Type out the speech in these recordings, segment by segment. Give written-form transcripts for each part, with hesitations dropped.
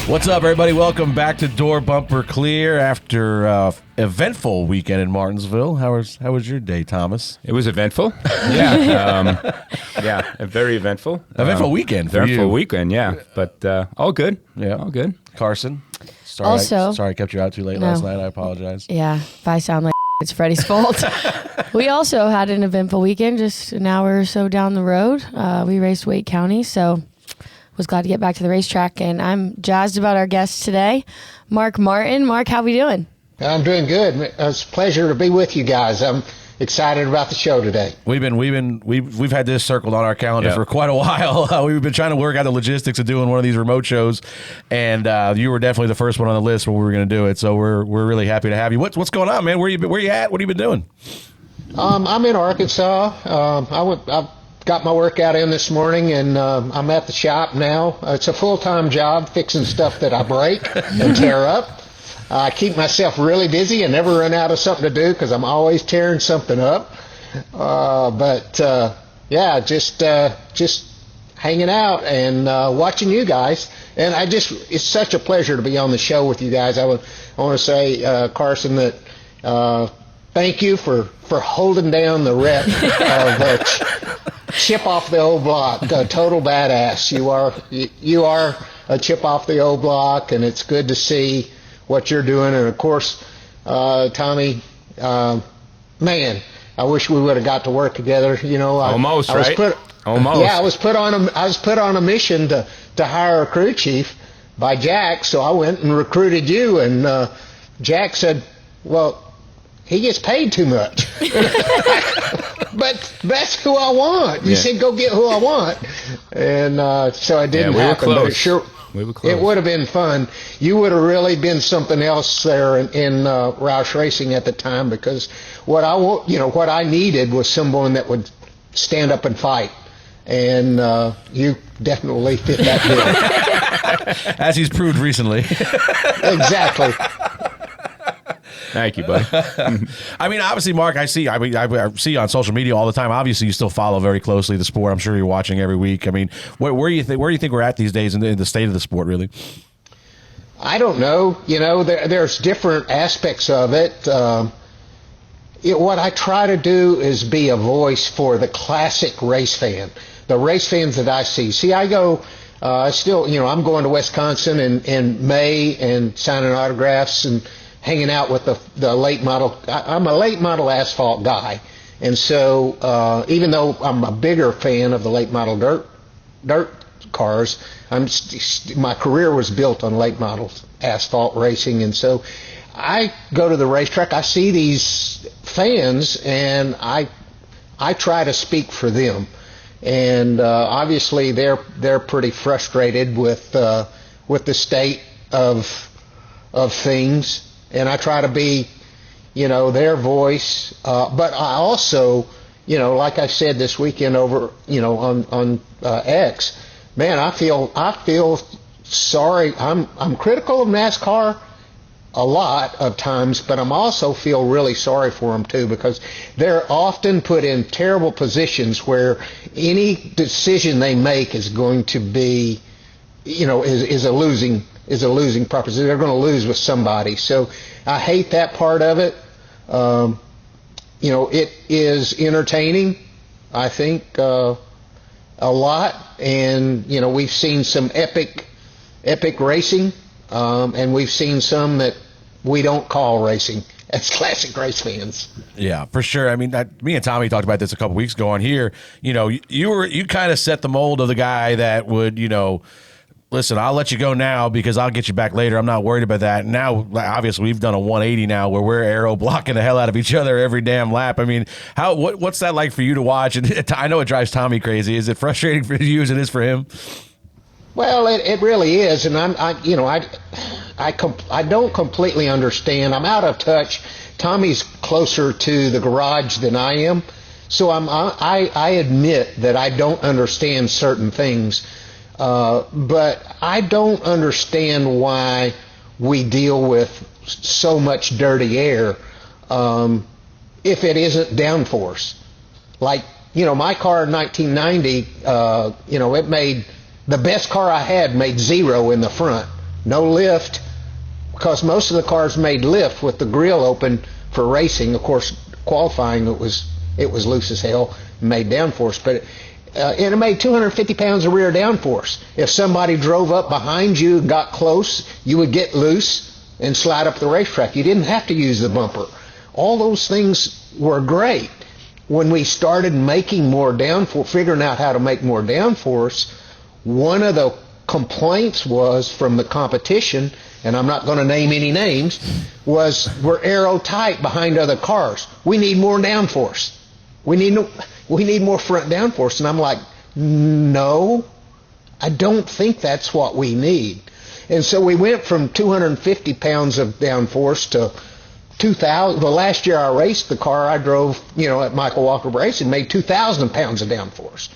What's up, everybody? Welcome back to Door Bumper Clear after eventful weekend in Martinsville. How was your day, Thomas? It was eventful. Yeah, very eventful. Eventful weekend for eventful you. weekend, yeah. But all good. Yeah, all good. Karsyn, sorry I kept you out too late last night. I apologize. Yeah, if I sound like it's Freddie's fault. We also had an eventful weekend, just an hour or so down the road. We raced Wake County, so was glad to get back to the racetrack, and I'm jazzed about our guest today, Mark Martin. Mark, how we doing? I'm doing good. It's a pleasure to be with you guys. I'm excited about the show today. We've had this circled on our calendar for quite a while. We've been trying to work out the logistics of doing one of these remote shows, and you were definitely the first one on the list when we were going to do it. So we're really happy to have you. What's going on, man? Where you at? What have you been doing? I'm in Arkansas. I got my workout in this morning, and I'm at the shop now. It's a full-time job fixing stuff that I break and tear up. I keep myself really busy and never run out of something to do because I'm always tearing something up. Just hanging out and watching you guys. And it's such a pleasure to be on the show with you guys. I want to say, Karsyn, that thank you for holding down the rep of chip off the old block. A total badass. You are a chip off the old block, and it's good to see what you're doing. And of course, Tommy, man, I wish we would have got to work together. Almost. Yeah, I was put on a mission to hire a crew chief by Jack, so I went and recruited you. And Jack said, "Well, he gets paid too much." But that's who I want. You said go get who I want, and so it didn't happen. But we were close. It would have been fun. You would have really been something else there in Roush Racing at the time, because what I needed was someone that would stand up and fight, and you definitely fit that bill. As he's proved recently. Exactly. Thank you, buddy. I mean, obviously, Mark, I see you on social media all the time. Obviously, you still follow very closely the sport. I'm sure you're watching every week. I mean, where do you think we're at these days in the state of the sport, really? I don't know. There's different aspects of it. What I try to do is be a voice for the classic race fan, the race fans that I see. See, I go. I'm going to Wisconsin in May and signing autographs and hanging out with the late model. I'm a late model asphalt guy, and so even though I'm a bigger fan of the late model dirt cars, my career was built on late model asphalt racing, and so I go to the racetrack. I see these fans, and I try to speak for them, and obviously they're pretty frustrated with the state of things. And I try to be, their voice. But I also, like I said this weekend over, on X, man, I feel sorry. I'm critical of NASCAR a lot of times, but I'm also feel really sorry for them too, because they're often put in terrible positions where any decision they make is going to be, is a losing proposition. They're going to lose with somebody. So I hate that part of it. It is entertaining, I think, a lot. And, we've seen some epic racing, and we've seen some that we don't call racing as classic race fans. Yeah, for sure. I mean, me and Tommy talked about this a couple weeks ago on here. You kind of set the mold of the guy that would, listen, I'll let you go now because I'll get you back later. I'm not worried about that. Now, obviously, we've done a 180 now where we're aero blocking the hell out of each other every damn lap. I mean, what's that like for you to watch? And I know it drives Tommy crazy. Is it frustrating for you as it is for him? Well, it really is, and I don't completely understand. I'm out of touch. Tommy's closer to the garage than I am, so I admit that I don't understand certain things. But I don't understand why we deal with so much dirty air if it isn't downforce. Like, my car in 1990, it made, the best car I had made 0 in the front no lift, because most of the cars made lift with the grill open for racing. Of course, qualifying it was loose as hell, made downforce, but and it made 250 pounds of rear downforce. If somebody drove up behind you and got close, you would get loose and slide up the racetrack. You didn't have to use the bumper. All those things were great. When we started making more downforce, figuring out how to make more downforce, one of the complaints was from the competition, and I'm not going to name any names, was we're aero-tight behind other cars. We need more downforce. We need more front downforce. And I'm like, no, I don't think that's what we need. And so we went from 250 pounds of downforce to 2,000. The last year I raced, the car I drove, at Michael Walker Racing made 2,000 pounds of downforce.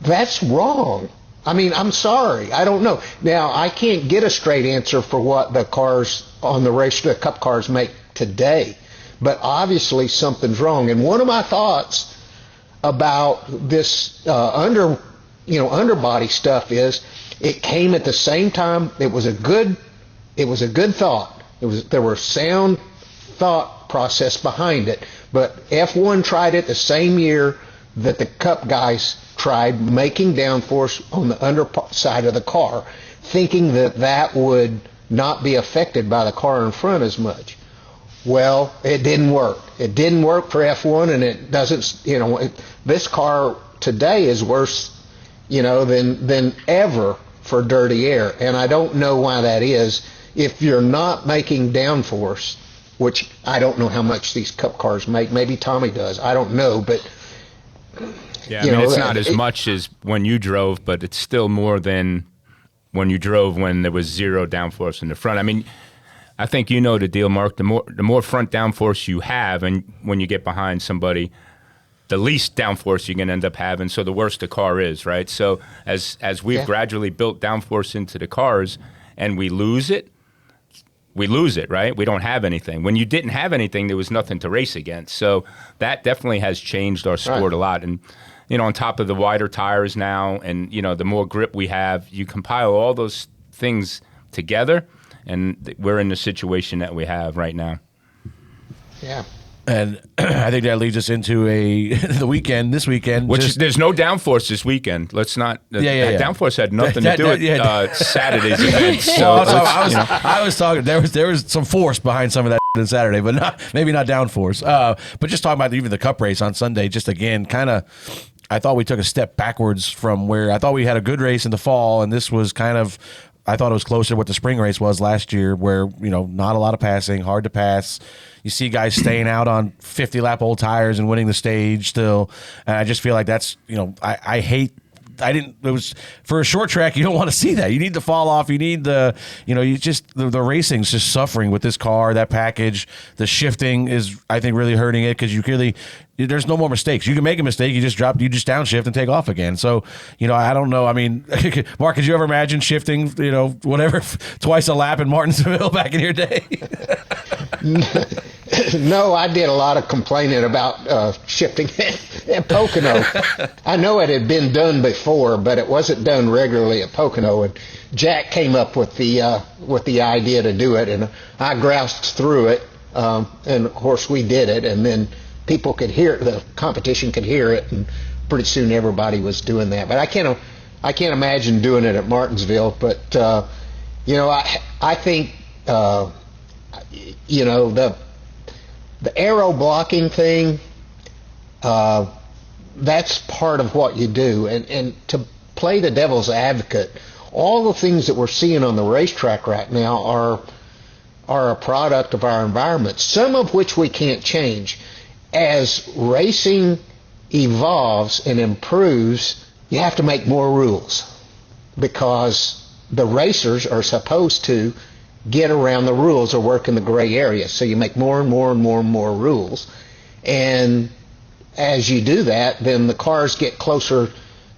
That's wrong. I mean, I'm sorry. I don't know. Now, I can't get a straight answer for what the cars on the Cup cars make today. But obviously something's wrong. And one of my thoughts about this underbody stuff is it came at the same time. It was a good thought. There were sound thought process behind it. But F1 tried it the same year that the Cup guys tried making downforce on the underside of the car, thinking that would not be affected by the car in front as much. Well, it didn't work. It didn't work for F1, and it doesn't, this car today is worse, than ever for dirty air. And I don't know why that is. If you're not making downforce, which I don't know how much these Cup cars make, maybe Tommy does, I don't know, but yeah, it's not as much as when you drove, but it's still more than when you drove when there was zero downforce in the front. I mean, I think you know the deal, Mark. The more front downforce you have, and when you get behind somebody, the least downforce you're going to end up having, so the worse the car is, right? So as we've gradually built downforce into the cars and we lose it, right? We don't have anything. When you didn't have anything, there was nothing to race against. So that definitely has changed our sport a lot. And, on top of the wider tires now and, the more grip we have, you compile all those things together, and we're in the situation that we have right now. Yeah. And I think that leads us into this weekend. Which there's no downforce this weekend. Let's not. Downforce had nothing to do with Saturday's event. So I was talking. There was some force behind some of that on Saturday, but maybe not downforce. But just talking about even the Cup race on Sunday. Just again, kind of, I thought we took a step backwards from where I thought we had a good race in the fall, and this was kind of. I thought it was closer to what the spring race was last year, where, not a lot of passing, hard to pass. You see guys staying out on 50-lap old tires and winning the stage still. And I just feel like that's, it was for a short track, you don't want to see that. You need to fall off. You need the racing's just suffering with this car, that package. The shifting is, I think, really hurting it because there's no more mistakes. You can make a mistake, you just downshift and take off again. So, I don't know. I mean, Mark, could you ever imagine shifting, twice a lap in Martinsville back in your day? No, I did a lot of complaining about shifting at Pocono. I know it had been done before, but it wasn't done regularly at Pocono. And Jack came up with the idea to do it, and I groused through it. And of course, we did it, and then people could hear it. The competition could hear it, and pretty soon everybody was doing that. But I can't imagine doing it at Martinsville. But I think the aero blocking thing, that's part of what you do. And to play the devil's advocate, all the things that we're seeing on the racetrack right now are a product of our environment, some of which we can't change. As racing evolves and improves, you have to make more rules because the racers are supposed to get around the rules or work in the gray area. So you make more and more and more and more rules. And as you do that, then the cars get closer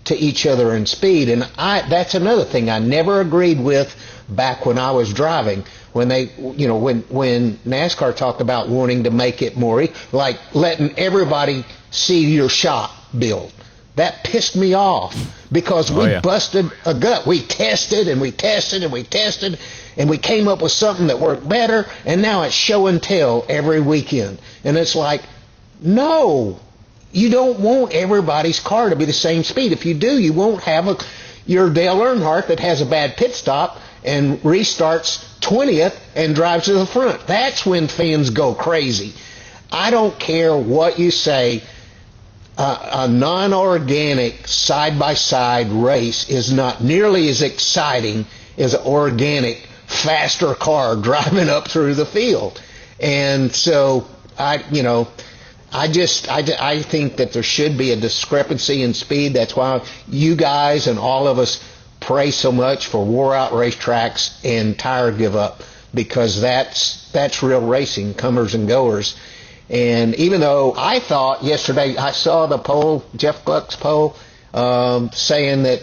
to each other in speed. And that's another thing I never agreed with back when I was driving. When when NASCAR talked about wanting to make it more, like letting everybody see your shop build. That pissed me off because we busted a gut. We tested and we tested and we tested, and we came up with something that worked better, and now it's show and tell every weekend. And it's like, no, you don't want everybody's car to be the same speed. If you do, you won't have your Dale Earnhardt that has a bad pit stop and restarts 20th and drives to the front. That's when fans go crazy. I don't care what you say. A non-organic side-by-side race is not nearly as exciting as an organic, faster car driving up through the field. And so I think that there should be a discrepancy in speed. That's why you guys and all of us pray so much for wore-out racetracks and tire give-up, because that's real racing, comers and goers. And even though I thought yesterday, I saw the poll, Jeff Gluck's poll, saying that,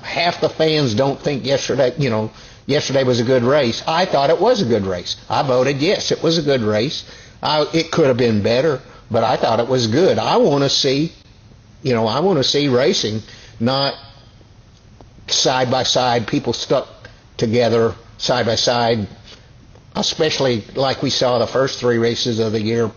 half the fans don't think yesterday was a good race. I thought it was a good race. I voted yes, it was a good race. It could have been better, but I thought it was good. I want to see racing, not side by side, people stuck together side by side, especially like we saw the first 3 races of the year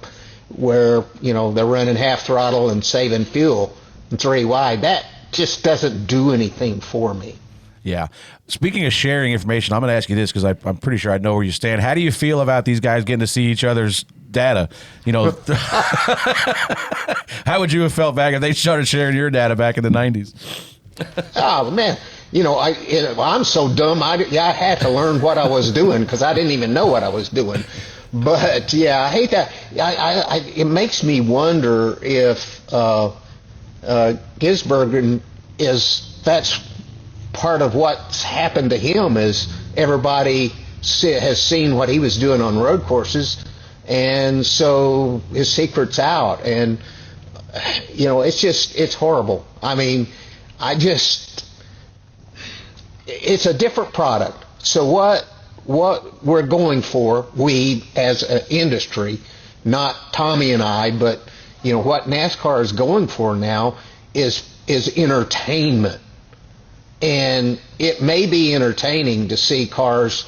where, they're running half throttle and saving fuel and 3 wide. That just doesn't do anything for me. Yeah. Speaking of sharing information, I'm going to ask you this because I'm pretty sure I know where you stand. How do you feel about these guys getting to see each other's data? How would you have felt back if they started sharing your data back in the 90s? Oh, man. I'm so dumb, I had to learn what I was doing because I didn't even know what I was doing. But, yeah, I hate that. It makes me wonder if Gisbergen that's part of what's happened to him, is everybody has seen what he was doing on road courses, and so his secret's out. And, it's horrible. I mean, it's a different product. So what we're going for, we as an industry, not Tommy and I, but what NASCAR is going for now is entertainment. And it may be entertaining to see cars,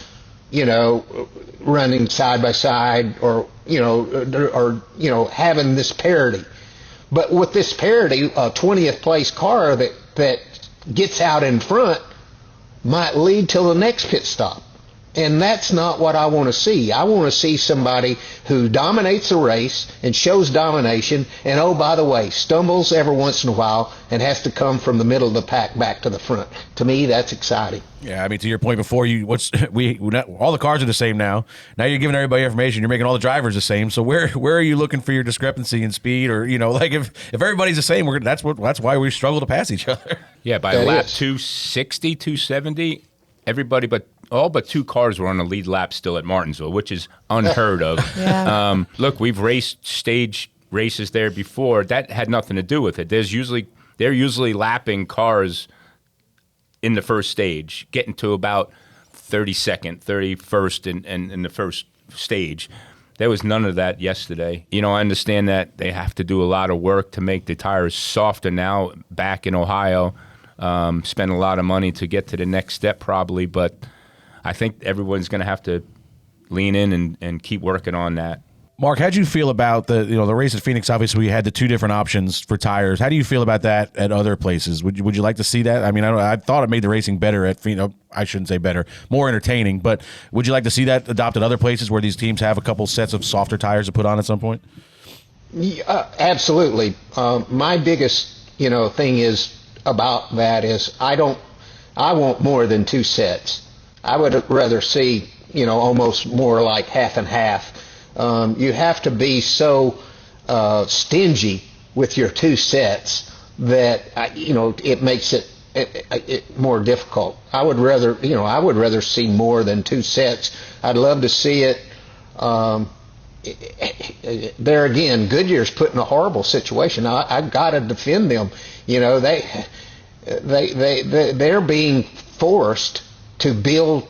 running side by side, or having this parity. But with this parity, a 20th place car that gets out in front might lead till the next pit stop. And that's not what I want to see. I want to see somebody who dominates the race and shows domination, and, oh, by the way, stumbles every once in a while and has to come from the middle of the pack back to the front. To me, that's exciting. Yeah, I mean, to your point before, all the cars are the same now. Now you're giving everybody information. You're making all the drivers the same. So where are you looking for your discrepancy in speed? Or, if everybody's the same, that's why we struggle to pass each other. Yeah, by lap 260, 270, everybody all but 2 cars were on the lead lap still at Martinsville, which is unheard of. Yeah. Look, we've raced stage races there before. That had nothing to do with it. They're usually lapping cars in the first stage, getting to about 32nd, 31st in the first stage. There was none of that yesterday. I understand that they have to do a lot of work to make the tires softer now back in Ohio. Spend a lot of money to get to the next step probably, but I think everyone's going to have to lean in and keep working on that. Mark, how'd you feel about the race at Phoenix? Obviously, we had the 2 different options for tires. How do you feel about that at other places? Would you like to see that? I mean, I thought it made the racing better at Phoenix. I shouldn't say better, more entertaining. But would you like to see that adopted other places where these teams have a couple sets of softer tires to put on at some point? Yeah, absolutely. My biggest thing is about that is I want more than 2 sets. I would rather see, almost more like half and half. You have to be so stingy with your 2 sets that, it makes it more difficult. I would rather see more than 2 sets. I'd love to see it. There again, Goodyear's put in a horrible situation. I got to defend them. They're being forced to build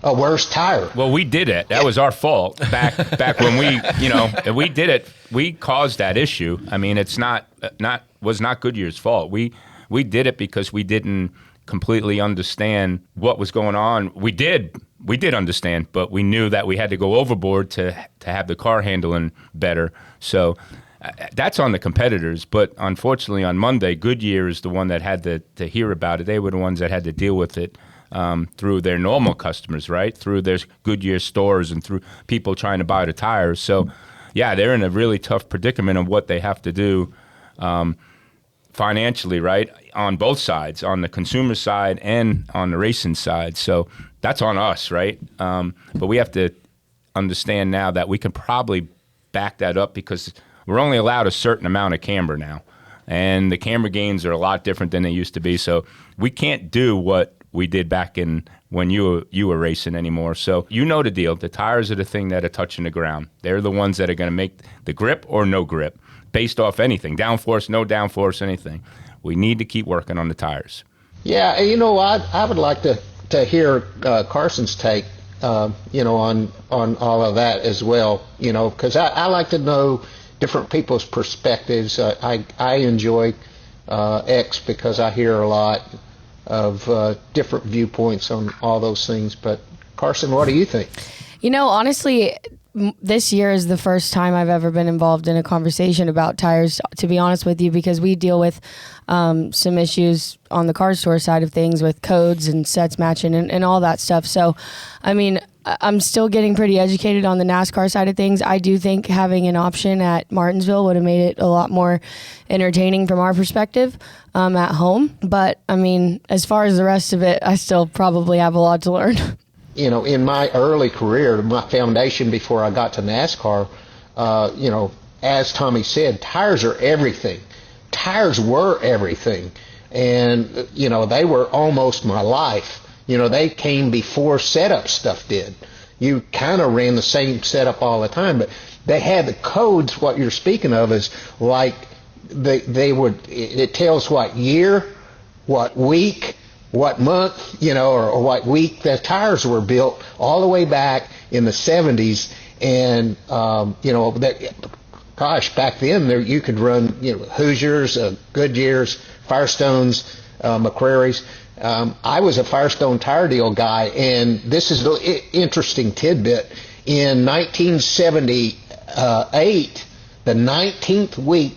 a worse tire. Well, we did it. That was our fault back when we did it. We caused that issue. I mean, it's not Goodyear's fault. We did it because we didn't completely understand what was going on. We did understand, but we knew that we had to go overboard to have the car handling better. So that's on the competitors. But unfortunately, on Monday, Goodyear is the one that had to hear about it. They were the ones that had to deal with it through their normal customers, right? Through their Goodyear stores and through people trying to buy the tires. So, yeah, they're in a really tough predicament of what they have to do financially, right, on both sides, on the consumer side and on the racing side. So that's on us, right? But we have to understand now that we can probably back that up because we're only allowed a certain amount of camber now. And the camber gains are a lot different than they used to be. So we can't do what we did back in when you were racing anymore. So you know the deal. The tires are the thing that are touching the ground. They're the ones that are going to make the grip or no grip based off anything. Downforce, no downforce, anything. We need to keep working on the tires. Yeah, I would like to hear Karsyn's take, on all of that as well, because I like to know different people's perspectives. I enjoy X because I hear a lot of different viewpoints on all those things. But Karsyn, what do you think? Honestly, this year is the first time I've ever been involved in a conversation about tires, to be honest with you, because we deal with some issues on the car store side of things with codes and sets matching and all that stuff. So, I mean, I'm still getting pretty educated on the NASCAR side of things. I do think having an option at Martinsville would have made it a lot more entertaining from our perspective at home. But, I mean, as far as the rest of it, I still probably have a lot to learn. In my early career, my foundation before I got to NASCAR, as Tommy said, tires are everything. Tires were everything. And, they were almost my life. They came before setup stuff did. You kind of ran the same setup all the time, but they had the codes. What you're speaking of is like it tells what year, what week, what month, or what week the tires were built all the way back in the 70s. And, back then you could run, Hoosiers, Goodyears, Firestones, McCrary's. I was a Firestone tire deal guy, and this is an interesting tidbit. In 1978, the 19th week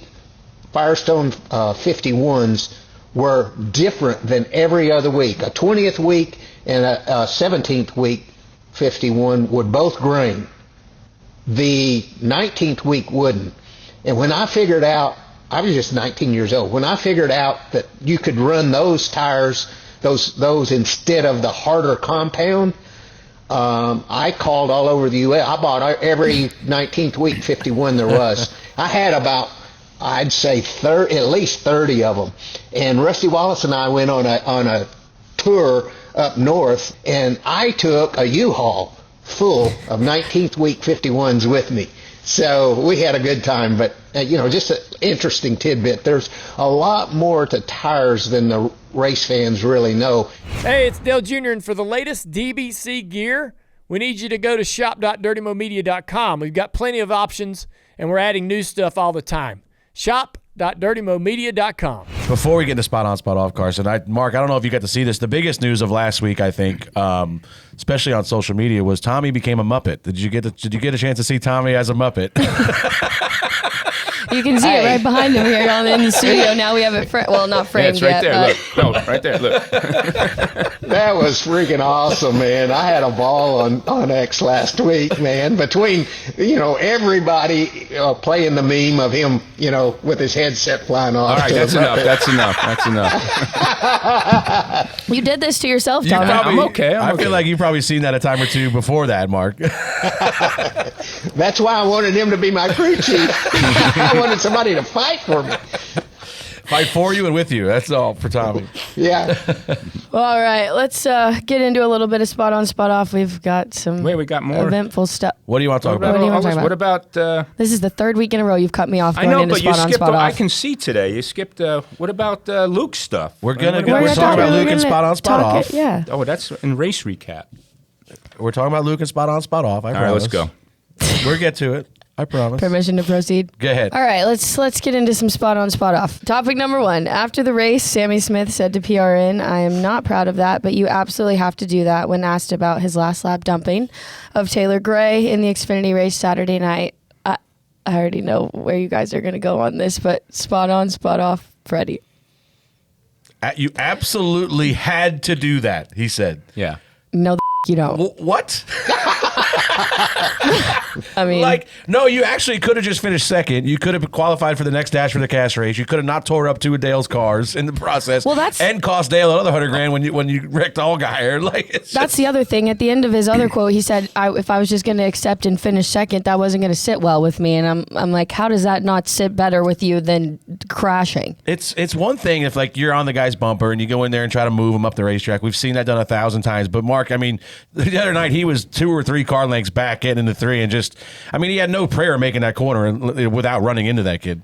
Firestone 51s were different than every other week. A 20th week and a 17th week 51 would both grain. The 19th week wouldn't. And when I figured out, I was just 19 years old, when I figured out that you could run those tires, those instead of the harder compound, I called all over the U.S. I bought every 19th week 51 there was. I had about, I'd say at least 30 of them. And Rusty Wallace and I went on a tour up north, and I took a U-Haul full of 19th week 51s with me. So we had a good time, but just an interesting tidbit. There's a lot more to tires than the race fans really know. Hey, it's Dale Jr., and for the latest DBC gear, we need you to go to shop.dirtymomedia.com. We've got plenty of options, and we're adding new stuff all the time. Shop.dirtymomedia.com. Before we get into spot on, spot off, Karsyn, Mark, I don't know if you got to see this. The biggest news of last week, I think, especially on social media, was Tommy became a Muppet. Did you get a chance to see Tommy as a Muppet? You can see it right behind him here in the studio. Now we have it not framed yet. Yeah, it's right there. Look. No, right there. Look. That was freaking awesome, man. I had a ball on X last week, man. Between, everybody playing the meme of him, with his headset flying off. All right, that's enough. That's enough. You did this to yourself, Tommy. I'm okay. I feel like you've probably seen that a time or two before that, Mark. That's why I wanted him to be my crew chief. I wanted somebody to fight for me. Fight for you and with you. That's all for Tommy. Yeah. Well, all right, let's get into a little bit of spot on, spot off. We've got some we got more eventful stuff. What do you want to talk about? What about this is the third week in a row you've cut me off. I know, into but you spot on, skipped. spot off. I can see today. You skipped. What about Luke's stuff? We're talking about Luke and spot on, spot off. Yeah. Oh, that's in race recap. We're talking about Luke and spot on, spot off. I promise. All right, let's go. We'll get to it. I promise. Permission to proceed? Go ahead. All right, let's get into some spot on, spot off. Topic number 1. After the race, Sammy Smith said to PRN, "I am not proud of that, but you absolutely have to do that," when asked about his last lap dumping of Taylor Gray in the Xfinity race Saturday night. I already know where you guys are going to go on this, but spot on, spot off, Freddie. You absolutely had to do that, he said. Yeah. No, you don't. What? I mean, like, no, you actually could have just finished second. You could have qualified for the next Dash for the Cash race. You could have not tore up 2 of Dale's cars in the process. Well, and cost Dale another $100,000 when you wrecked Allgaier. Like, that's the other thing. At the end of his other quote, he said, "If I was just going to accept and finish second, that wasn't going to sit well with me." And I'm like, how does that not sit better with you than crashing? It's one thing if like you're on the guy's bumper and you go in there and try to move him up the racetrack. We've seen that done 1,000 times. But Mark, I mean, the other night he was 2 or 3 car lengths back getting into 3 and just, I mean, he had no prayer making that corner without running into that kid.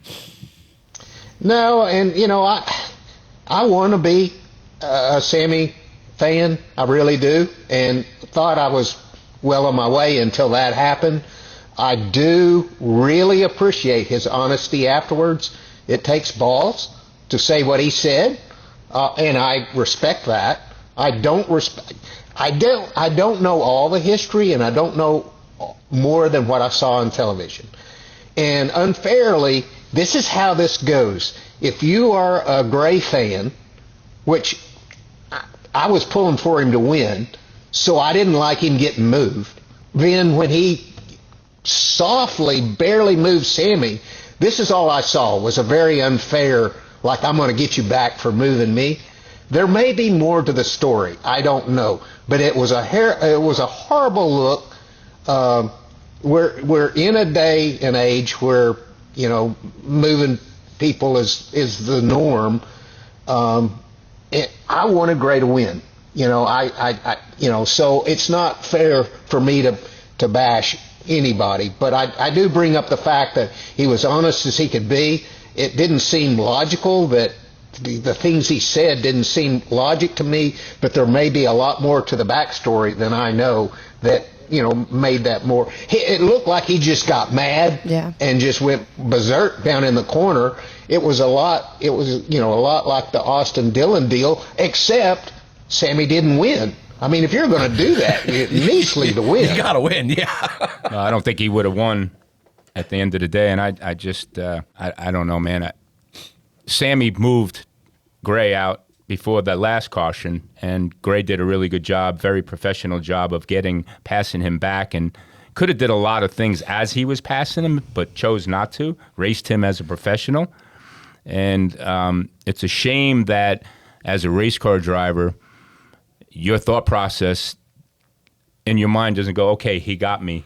No, and I want to be a Sammy fan. I really do, and thought I was well on my way until that happened. I do really appreciate his honesty afterwards. It takes balls to say what he said, and I respect that. I don't know all the history, and I don't know more than what I saw on television. And unfairly, this is how this goes. If you are a Gray fan, which I was pulling for him to win, so I didn't like him getting moved. Then when he softly, barely moved Sammy, this is all I saw, was a very unfair, like, I'm going to get you back for moving me. There may be more to the story. I don't know. But it was a horrible look. We're in a day and age where, moving people is the norm. I wanted Gray to win. So it's not fair for me to bash anybody. But I do bring up the fact that he was honest as he could be. It didn't seem logical that the things he said didn't seem logic to me, but there may be a lot more to the backstory than I know that made that more. It looked like he just got mad and just went berserk down in the corner. It was a lot like the Austin Dillon deal, except Sammy didn't win. I mean, if you're going to do that, you need to win. You got to win, yeah. I don't think he would have won at the end of the day, and I just I don't know, man. Sammy moved Gray out before that last caution, and Gray did a really good job, very professional job of passing him back, and could have did a lot of things as he was passing him, but chose not to, raced him as a professional. And it's a shame that as a race car driver, your thought process in your mind doesn't go, okay, he got me.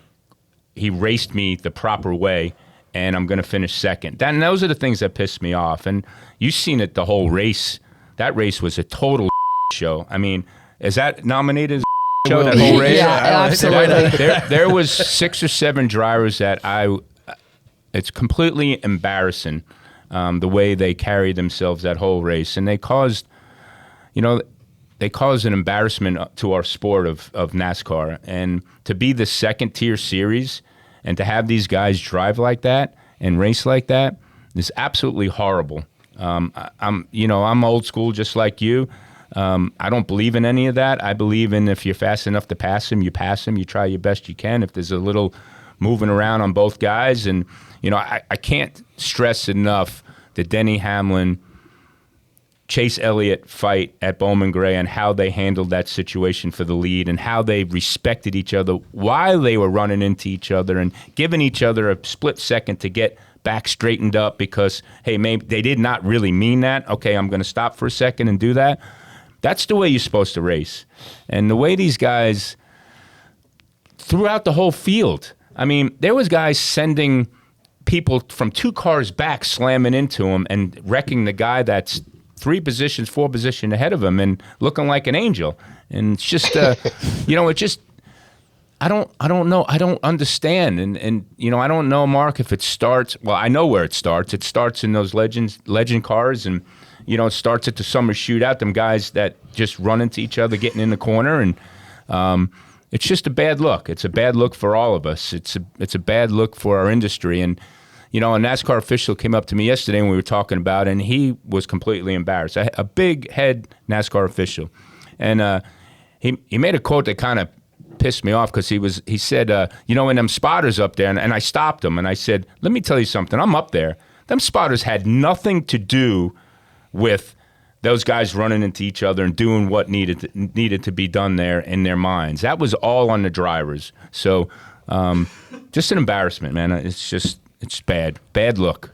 He raced me the proper way, and I'm going to finish second. And those are the things that pissed me off. And you've seen it the whole race. That race was a total show. I mean, is that nominated as show, that whole race? Yeah, absolutely. There was 6 or 7 drivers that it's completely embarrassing the way they carried themselves that whole race. And they caused an embarrassment to our sport of NASCAR. And to be the second-tier series and to have these guys drive like that and race like that is absolutely horrible. I'm old school just like you. I don't believe in any of that. I believe in if you're fast enough to pass him, you pass him, you try your best you can. If there's a little moving around on both guys. And, I can't stress enough the Denny Hamlin, Chase Elliott fight at Bowman Gray and how they handled that situation for the lead and how they respected each other while they were running into each other and giving each other a split second to get back straightened up because, hey, maybe they did not really mean that. Okay, I'm going to stop for a second and do that. That's the way you're supposed to race. And the way these guys throughout the whole field, I mean, there was guys sending people from 2 cars back slamming into him and wrecking the guy that's 3 positions, 4 positions ahead of him and looking like an angel. And it's just, it just, I don't know. I don't understand. And I don't know, Mark, if it starts, well, I know where it starts. It starts in those legend cars and, it starts at the summer shootout, them guys that just run into each other getting in the corner. And it's just a bad look. It's a bad look for all of us. It's a bad look for our industry. And, you know, a NASCAR official came up to me yesterday when we were talking about it, and he was completely embarrassed. A big head NASCAR official. And he made a quote that kind of pissed me off because he said, you know, when them spotters up there, and I stopped him, and I said, let me tell you something. I'm up there. Them spotters had nothing to do with those guys running into each other and doing what needed to be done there in their minds. That was all on the drivers. So just an embarrassment, man. It's bad look.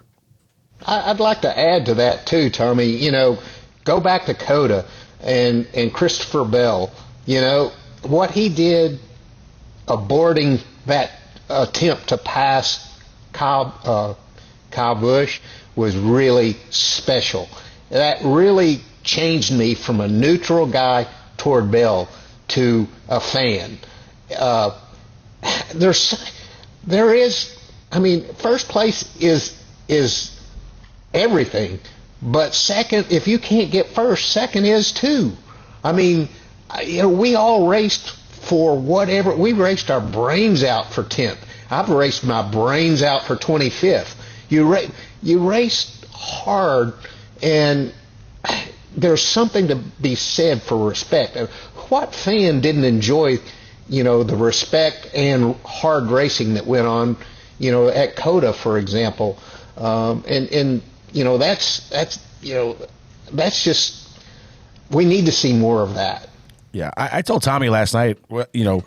I'd like to add to that too, Tommy. You know, go back to Coda and Christopher Bell. You know, what he did aborting that attempt to pass Kyle Busch was really special. That really changed me from a neutral guy toward Bell to a fan. There is, I mean, first place is everything, but second, if you can't get first, second is too. I mean, you know, we all raced for whatever. We raced our brains out for 10th. I've raced my brains out for 25th. You raced hard, and there's something to be said for respect. What fan didn't enjoy, you know, the respect and hard racing that went on, you know, at Coda, for example, and you know, that's just, we need to see more of that. Yeah, I told Tommy last night, you know,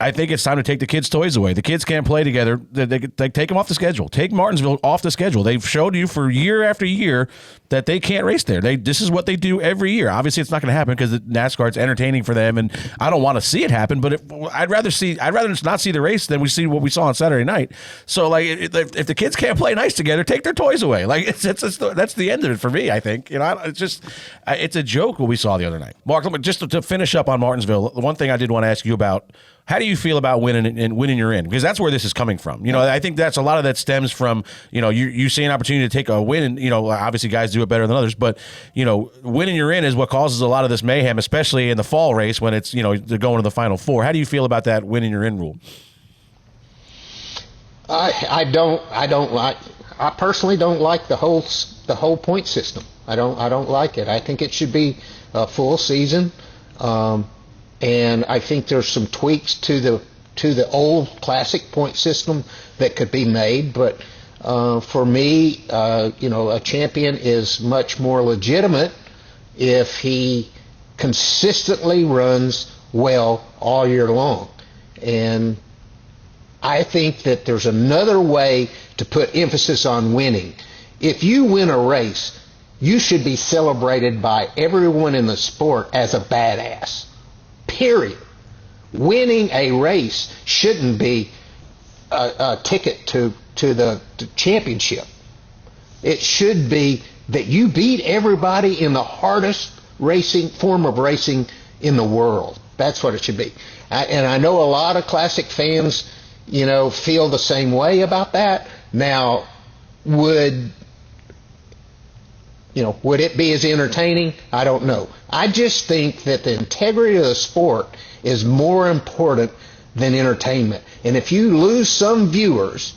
I think it's time to take the kids' toys away. The kids can't play together. They take them off the schedule. Take Martinsville off the schedule. They've showed you for year after year that they can't race there. This is what they do every year. Obviously, it's not going to happen because NASCAR is entertaining for them, and I don't want to see it happen. But I'd rather just not see the race than we see what we saw on Saturday night. So, like, if the kids can't play nice together, take their toys away. Like, that's the end of it for me. I think, you know, it's a joke what we saw the other night. Mark, just to finish up on Martinsville, the one thing I did want to ask you about. How do you feel about winning your in? Because that's where this is coming from. You know, I think that's a lot of that stems from, you know, you see an opportunity to take a win, and, you know, obviously guys do it better than others, but, you know, winning your in is what causes a lot of this mayhem, especially in the fall race when it's, you know, they're going to the Final Four. How do you feel about that winning your in rule? I personally don't like the whole point system. I don't like it. I think it should be a full season. And I think there's some tweaks to the old classic point system that could be made. But for me, you know, a champion is much more legitimate if he consistently runs well all year long. And I think that there's another way to put emphasis on winning. If you win a race, you should be celebrated by everyone in the sport as a badass. Period. Winning a race shouldn't be a ticket to the championship. It should be that you beat everybody in the hardest form of racing in the world. That's what it should be. And I know a lot of classic fans, you know, feel the same way about that. Now, would it be as entertaining? I don't know. I just think that the integrity of the sport is more important than entertainment. And if you lose some viewers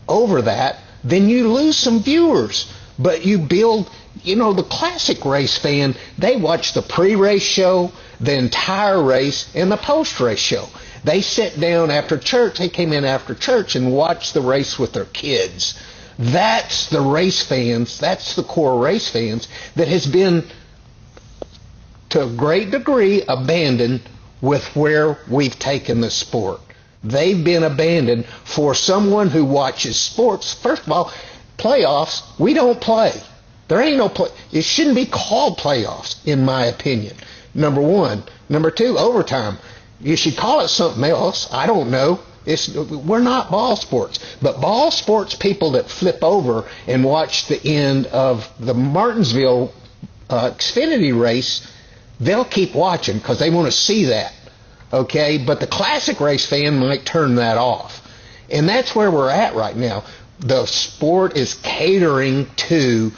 over that, then you lose some viewers. But you build, you know, the classic race fan, they watch the pre-race show, the entire race, and the post-race show. They sit down after church, they came in after church and watched the race with their kids. That's the race fans, that's the core race fans that has been, to a great degree, abandoned with where we've taken the sport. They've been abandoned for someone who watches sports. First of all, playoffs, we don't play. There ain't no play. It shouldn't be called playoffs, in my opinion. Number one. Number two, overtime. You should call it something else. I don't know. We're not ball sports. But ball sports people that flip over and watch the end of the Martinsville Xfinity race, they'll keep watching because they want to see that. Okay? But the classic race fan might turn that off. And that's where we're at right now. The sport is catering to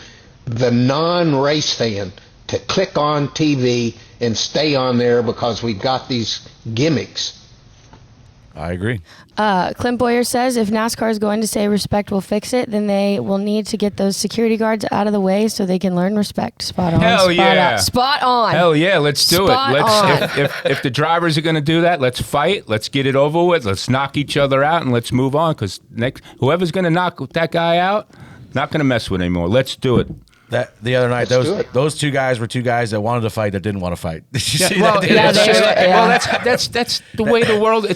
the non-race fan to click on TV and stay on there because we've got these gimmicks I agree. Clint Boyer says if NASCAR is going to say respect will fix it, then they will need to get those security guards out of the way so they can learn respect. Spot on. Hell yeah. Spot on. Hell yeah, let's do Spot it. on. If the drivers are going to do that, let's fight. Let's get it over with. Let's knock each other out and let's move on, because whoever's going to knock that guy out, not going to mess with anymore. Let's do it. That the other night, those two guys were two guys that wanted to fight that didn't want to fight. Did you see that? That's the way the world.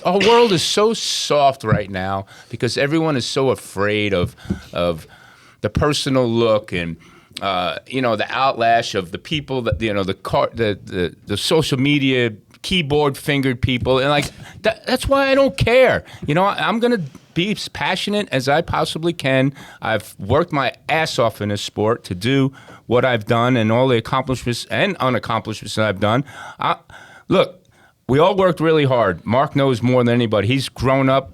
Our world is so soft right now because everyone is so afraid of the personal look and the outlash of the people that the social media keyboard fingered people, and like that's why I don't care. I'm gonna be as passionate as I possibly can. I've worked my ass off in this sport to do what I've done and all the accomplishments and unaccomplishments that I've done. Look, we all worked really hard. Mark knows more than anybody. He's grown up.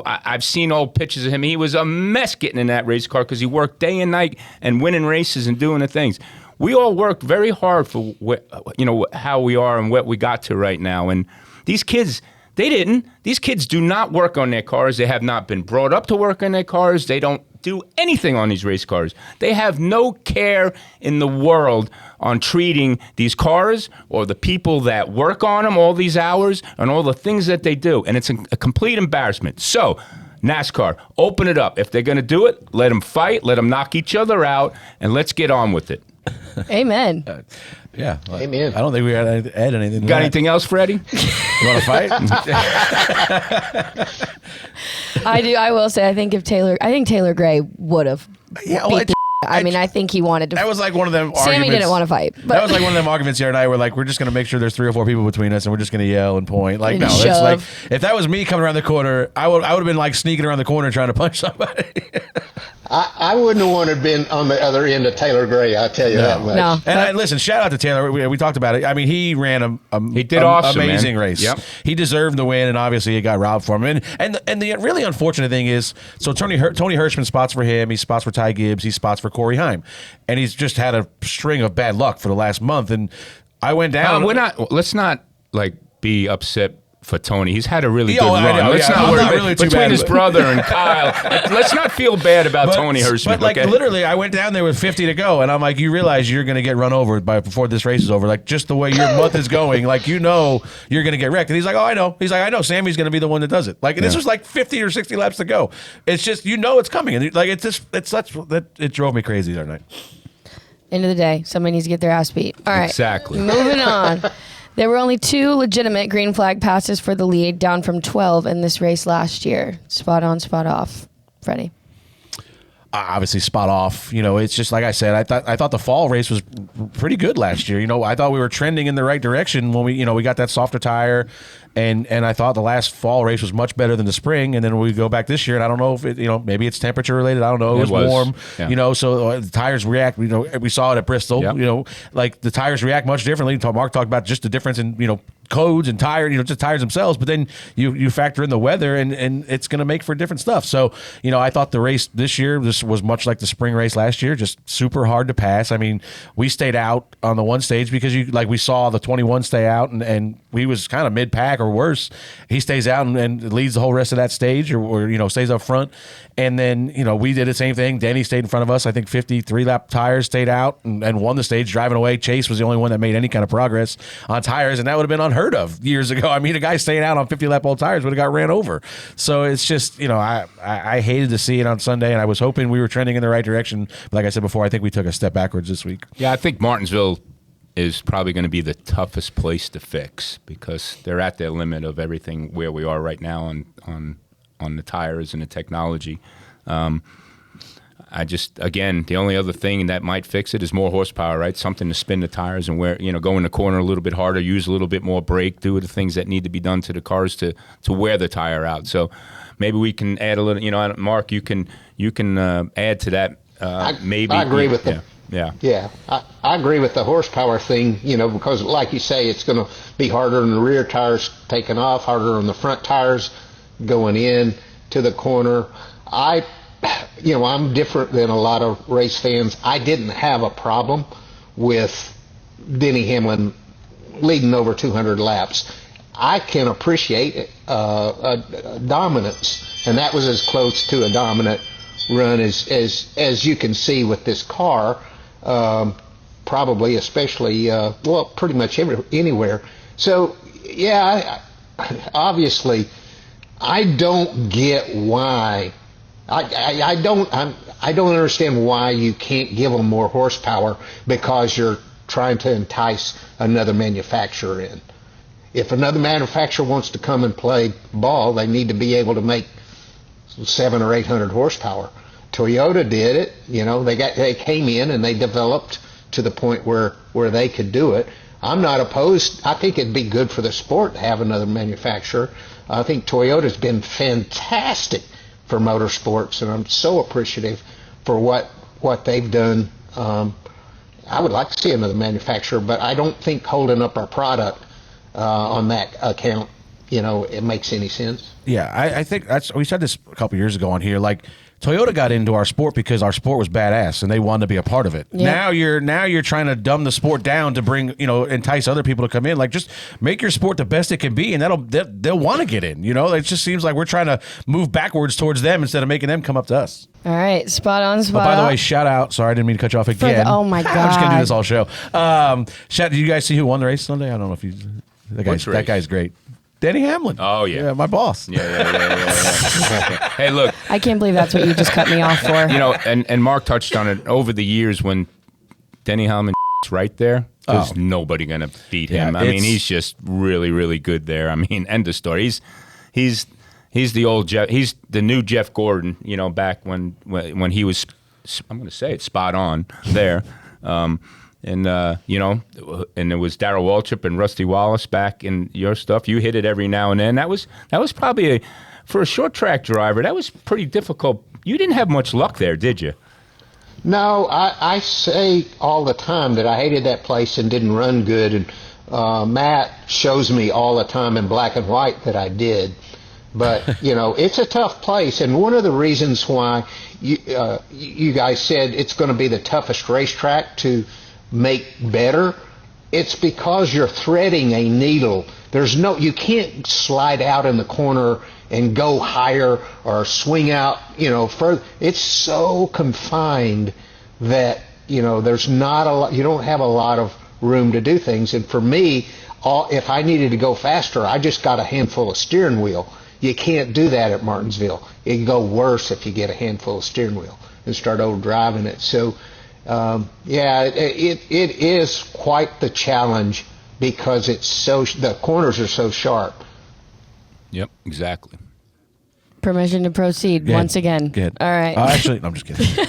I've seen old pictures of him. He was a mess getting in that race car because he worked day and night and winning races and doing the things. We all worked very hard for how we are and what we got to right now. And these kids, they didn't. These kids do not work on their cars. They have not been brought up to work on their cars. They don't do anything on these race cars. They have no care in the world on treating these cars or the people that work on them all these hours and all the things that they do. And it's a complete embarrassment. So, NASCAR, open it up. If they're going to do it, let them fight, let them knock each other out, and let's get on with it. Amen. Yeah. Amen. I don't think we had to add anything to Got that. anything else, Freddie? You want to fight? I do. I will say, I think Taylor Gray would have beat the I think he wanted to. That was like one of them arguments. Sammy didn't want to fight. But That was like one of them arguments the other night where like we're just going to make sure there's 3 or 4 people between us and we're just going to yell and point. Like, And no, that's like, shove. if that was me coming around the corner, I would have been like sneaking around the corner trying to punch somebody. I wouldn't have wanted to been on the other end of Taylor Gray, I'll tell you that much. No. And listen, shout out to Taylor. We talked about it. I mean, he ran He did awesome, amazing man. race. Yep. He deserved the win, and obviously it got robbed from him. And the really unfortunate thing is, so Tony Hirschman spots for him. He spots for Ty Gibbs. He spots for Corey Heim, and he's just had a string of bad luck for the last month. And I went down. Let's not be upset for Tony. He's had a really good I run. know, Let's yeah. not I'm worry not about really too between bad, his but- brother and Kyle. Let's not feel bad about Tony Hirschman. But like okay? literally, I went down there with 50 to go, and I'm like, you realize you're going to get run over before this race is over. Like just the way your month is going, like you're going to get wrecked. And he's like, oh, I know. He's like, I know. Sammy's going to be the one that does it. Like, and this was like 50 or 60 laps to go. It's just it's coming, and like it drove me crazy the other night. End of the day, somebody needs to get their ass beat. All right. Exactly. Moving on. There were only 2 legitimate green flag passes for the lead, down from 12 in this race last year. Spot on, spot off. Freddie. Obviously spot off. It's just like I said, I thought the fall race was pretty good last year. I thought we were trending in the right direction when we got that softer tire, and I thought the last fall race was much better than the spring. And then we go back this year, and I don't know if it, maybe it's temperature related. I don't know. It was warm. Yeah. So the tires react. We saw it at Bristol. Yep. Like the tires react much differently. Mark talked about just the difference in codes and tire, just tires themselves, but then you factor in the weather and it's going to make for different stuff. So, I thought the race this year, this was much like the spring race last year, just super hard to pass. I mean, we stayed out on the one stage because we saw the 21 stay out and we was kind of mid pack or worse. He stays out and leads the whole rest of that stage or stays up front. And then, we did the same thing. Danny stayed in front of us. I think 53 lap tires, stayed out and won the stage driving away. Chase was the only one that made any kind of progress on tires, and that would have been unheard of years ago. I mean, a guy staying out on 50 lap old tires would have got ran over. So it's just, I hated to see it on Sunday, and I was hoping we were trending in the right direction. But like I said before, I think we took a step backwards this week. Yeah, I think Martinsville is probably going to be the toughest place to fix because they're at their limit of everything where we are right now on the tires and the technology. Again, the only other thing that might fix it is more horsepower, right? Something to spin the tires and go in the corner a little bit harder, use a little bit more brake, do the things that need to be done to the cars to wear the tire out. So maybe we can add a little, Mark, you can add to that. Maybe I agree with them. Yeah. Yeah, I agree with the horsepower thing, because like you say, it's going to be harder on the rear tires taking off, harder on the front tires going in to the corner. I'm different than a lot of race fans. I didn't have a problem with Denny Hamlin leading over 200 laps. I can appreciate a dominance, and that was as close to a dominant run as you can see with this car, probably, especially, pretty much anywhere. So, yeah, obviously, I don't get why. I don't understand why you can't give them more horsepower because you're trying to entice another manufacturer in. If another manufacturer wants to come and play ball, they need to be able to make 700 or 800 horsepower. Toyota did it. They came in and they developed to the point where they could do it. I'm not opposed. I think it'd be good for the sport to have another manufacturer. I think Toyota's been fantastic for motorsports, and I'm so appreciative for what they've done. I would like to see another manufacturer, but I don't think holding up our product on that account, it makes any sense. Yeah, I think we said this a couple years ago on here. Like, Toyota got into our sport because our sport was badass and they wanted to be a part of it. Yeah. Now you're trying to dumb the sport down to bring, entice other people to come in. Like, just make your sport the best it can be, and they'll want to get in. It just seems like we're trying to move backwards towards them instead of making them come up to us. All right, spot on. By the way, shout out. Sorry, I didn't mean to cut you off again. Oh my God, I'm just gonna do this all show. Did you guys see who won the race Sunday? I don't know if you. That guy's great. Denny Hamlin. Oh, yeah. My boss. Yeah. Hey, look. I can't believe that's what you just cut me off for. And Mark touched on it over the years when Denny Hamlin's right there. There's nobody going to beat him. Yeah, I mean, he's just really, really good there. I mean, end of story. He's the old Jeff. He's the new Jeff Gordon, back when he was, I'm going to say it, spot on there. And it was Darrell Waltrip and Rusty Wallace back in your stuff. You hit it every now and then. That was probably for a short track driver. That was pretty difficult. You didn't have much luck there, did you? No, I say all the time that I hated that place and didn't run good. And Matt shows me all the time in black and white that I did. But it's a tough place, and one of the reasons why you guys said it's going to be the toughest racetrack to make better, it's because you're threading a needle. You can't slide out in the corner and go higher or swing out, further. It's so confined that, there's not a lot, you don't have a lot of room to do things. And for me, if I needed to go faster, I just got a handful of steering wheel. You can't do that at Martinsville. It can go worse if you get a handful of steering wheel and start over driving it. So, it is quite the challenge because the corners are so sharp. Yep, exactly. Permission to proceed once again. Good. All right. Actually, no, I'm just kidding.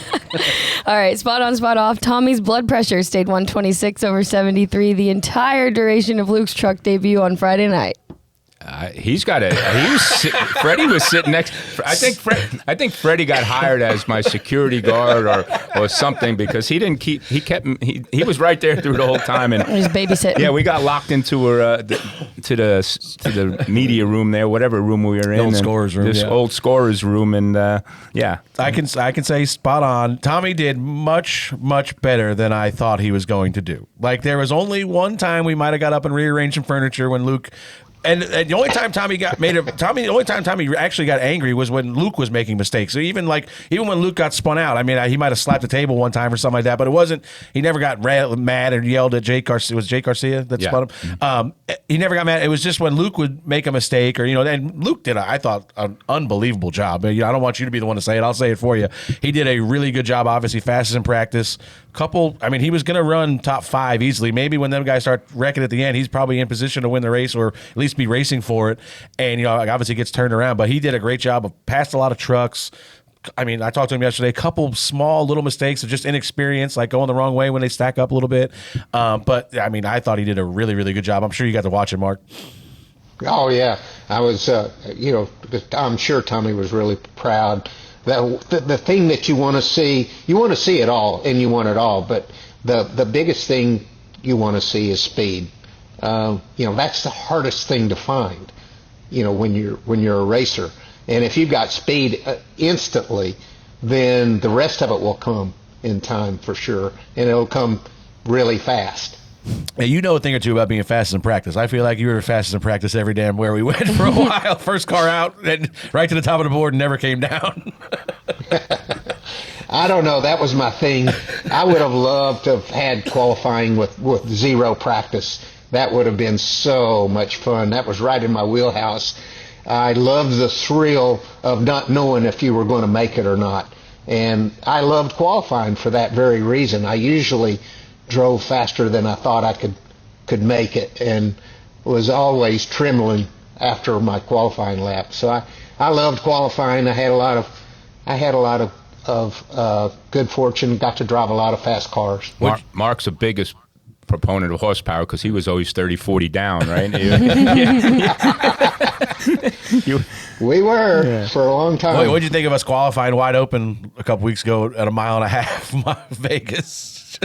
All right, spot on, spot off. Tommy's blood pressure stayed 126/73 the entire duration of Luke's truck debut on Friday night. Freddie was sitting next. I think Freddie got hired as my security guard or something because he was right there through the whole time and he was babysitting. Yeah, we got locked into to the media room there, whatever room we were in, old scorer's room. This old scorer's room, and I can say spot on. Tommy did much better than I thought he was going to do. Like, there was only one time we might have got up and rearranged some furniture when Luke. And the only time Tommy actually got angry was when Luke was making mistakes. So even when Luke got spun out, I mean, he might have slapped the table one time or something like that, but it wasn't. He never got mad and yelled at Jake Garcia. Was Jake Garcia that spun him? He never got mad. It was just when Luke would make a mistake, or and Luke did, I thought, an unbelievable job. I don't want you to be the one to say it. I'll say it for you. He did a really good job. Obviously, fastest in practice. He was going to run top 5 easily. Maybe when them guys start wrecking at the end, he's probably in position to win the race or at least be racing for it. And, obviously gets turned around, but he did a great job of passed a lot of trucks. I mean, I talked to him yesterday, a couple small little mistakes of just inexperience, like going the wrong way when they stack up a little bit. But, I mean, I thought he did a really, really good job. I'm sure you got to watch it, Mark. Oh, yeah. I was, I'm sure Tommy was really proud. The thing that you want to see it all, and you want it all, but the biggest thing you want to see is speed. That's the hardest thing to find, when you're a racer. And if you've got speed instantly, then the rest of it will come in time for sure, and it'll come really fast. Hey, you know a thing or two about being fastest in practice. I feel like you were fastest in practice every damn where we went for a while. First car out, and right to the top of the board, and never came down. I don't know. That was my thing. I would have loved to have had qualifying with zero practice. That would have been so much fun. That was right in my wheelhouse. I loved the thrill of not knowing if you were going to make it or not. And I loved qualifying for that very reason. I usually drove faster than I thought I could make it, and was always trembling after my qualifying lap. So I loved qualifying. I had a lot of good fortune. Got to drive a lot of fast cars. Mark's the biggest proponent of horsepower because he was always 30, 40 down, right? We were for a long time. Wait, what'd you think of us qualifying wide open a couple weeks ago at a mile and a half, Vegas?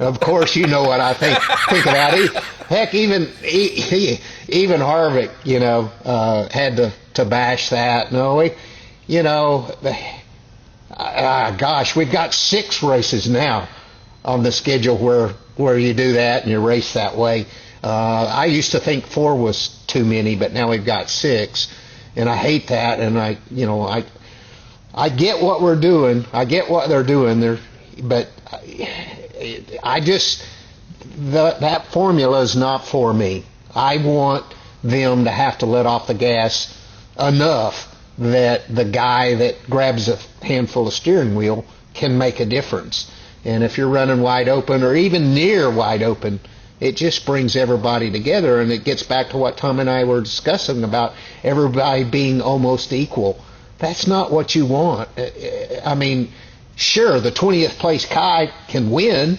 Of course, you know what I think of that. Heck, even Harvick, had to bash that. No, gosh, we've got 6 races now on the schedule where you do that and you race that way. I used to think 4 was too many, but now we've got 6, and I hate that. And I get what we're doing. I get what they're doing. But I just that formula is not for me. I want them to have to let off the gas enough that the guy that grabs a handful of steering wheel can make a difference. And if you're running wide open or even near wide open, it just brings everybody together, and it gets back to what Tom and I were discussing about everybody being almost equal. That's not what you want. I mean, sure, the 20th place guy can win,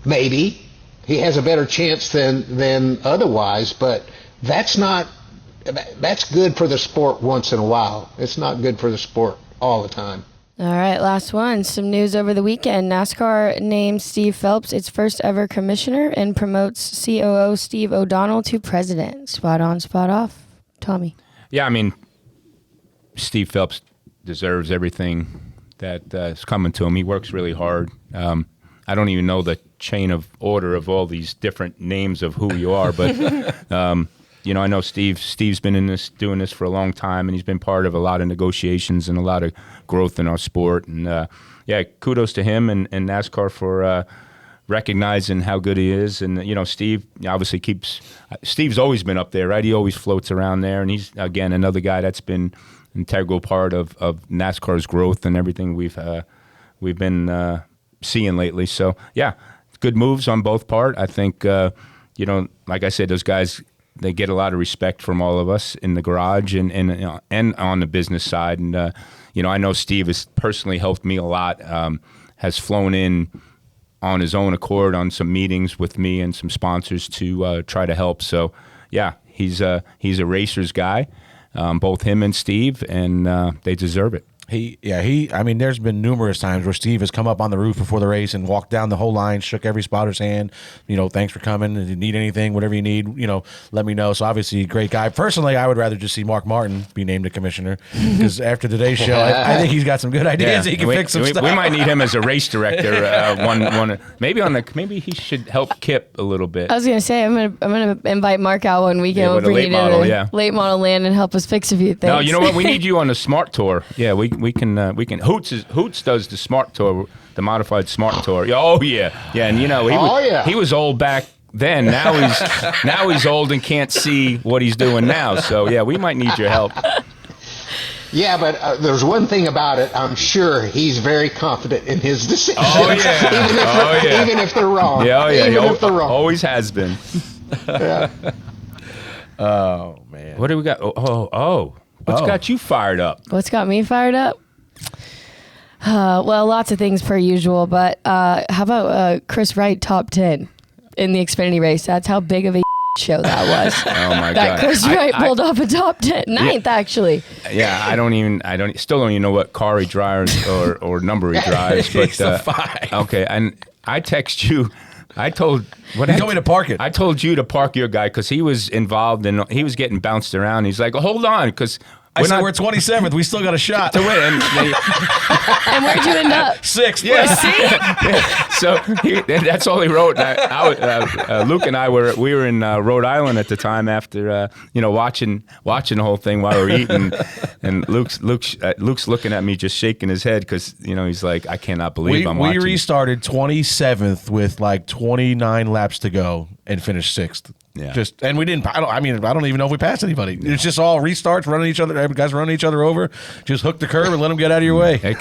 maybe. He has a better chance than otherwise, but that's good for the sport once in a while. It's not good for the sport all the time. All right, last one. Some news over the weekend. NASCAR named Steve Phelps its first ever commissioner and promotes COO Steve O'Donnell to president. Spot on, spot off. Tommy. Yeah, I mean, Steve Phelps deserves everything that is coming to him. He works really hard. I don't even know the chain of order of all these different names of who you are, but I know Steve's been doing this for a long time, and he's been part of a lot of negotiations and a lot of growth in our sport. And kudos to him and NASCAR for recognizing how good he is. And Steve obviously Steve's always been up there, right? He always floats around there, and he's again another guy that's been an integral part of NASCAR's growth and everything we've been seeing lately. So yeah, good moves on both part. I think like I said, those guys, they get a lot of respect from all of us in the garage and on the business side. And I know Steve has personally helped me a lot. Has flown in on his own accord on some meetings with me and some sponsors to try to help. So yeah, he's a racer's guy, both him and Steve, and they deserve it. I mean, there's been numerous times where Steve has come up on the roof before the race and walked down the whole line, shook every spotter's hand, thanks for coming. If you need anything, whatever you need, let me know. So obviously, great guy. Personally, I would rather just see Mark Martin be named a commissioner, because after today's show, I think he's got some good ideas. He can fix some stuff. We might need him as a race director. Maybe he should help Kip a little bit. I was gonna say I'm gonna invite Mark out one weekend. We'll bring you to late model land and help us fix a few things. No, you know what? We need you on the Smart Tour. Yeah, we can Hoots does the Smart Tour, the modified Smart Tour. Oh yeah, and he was old back then. Now he's old and can't see what he's doing now. So yeah, we might need your help. Yeah, but there's one thing about it. I'm sure he's very confident in his decisions. Oh yeah, even if they're wrong. Yeah, if they're wrong. Always has been. Yeah. Oh man, what do we got? What's got you fired up? What's got me fired up? Well, lots of things per usual, but how about Chris Wright top 10 in the Xfinity race? That's how big of a show that was. Oh my God! Chris Wright pulled off a top 10, ninth actually. Yeah, I still don't even know what car he drives or number he drives. But the 5. Okay, and I text you. You told me to park it. I told you to park your guy because he was involved and he was getting bounced around. He's like, hold on, because I said we're 27th. We still got a shot to win. And where'd you end up? 6th. Yeah. So that's all he wrote. Luke and I were in Rhode Island at the time after watching the whole thing while we were eating, and Luke's looking at me just shaking his head because he's like, I cannot believe I'm watching. We restarted 27th with like 29 laps to go and finished 6th. Yeah. And we didn't. I don't even know if we passed anybody. No. It's just all restarts, running each other. Guys running each other over. Just hook the curb and let them get out of your way. Yeah.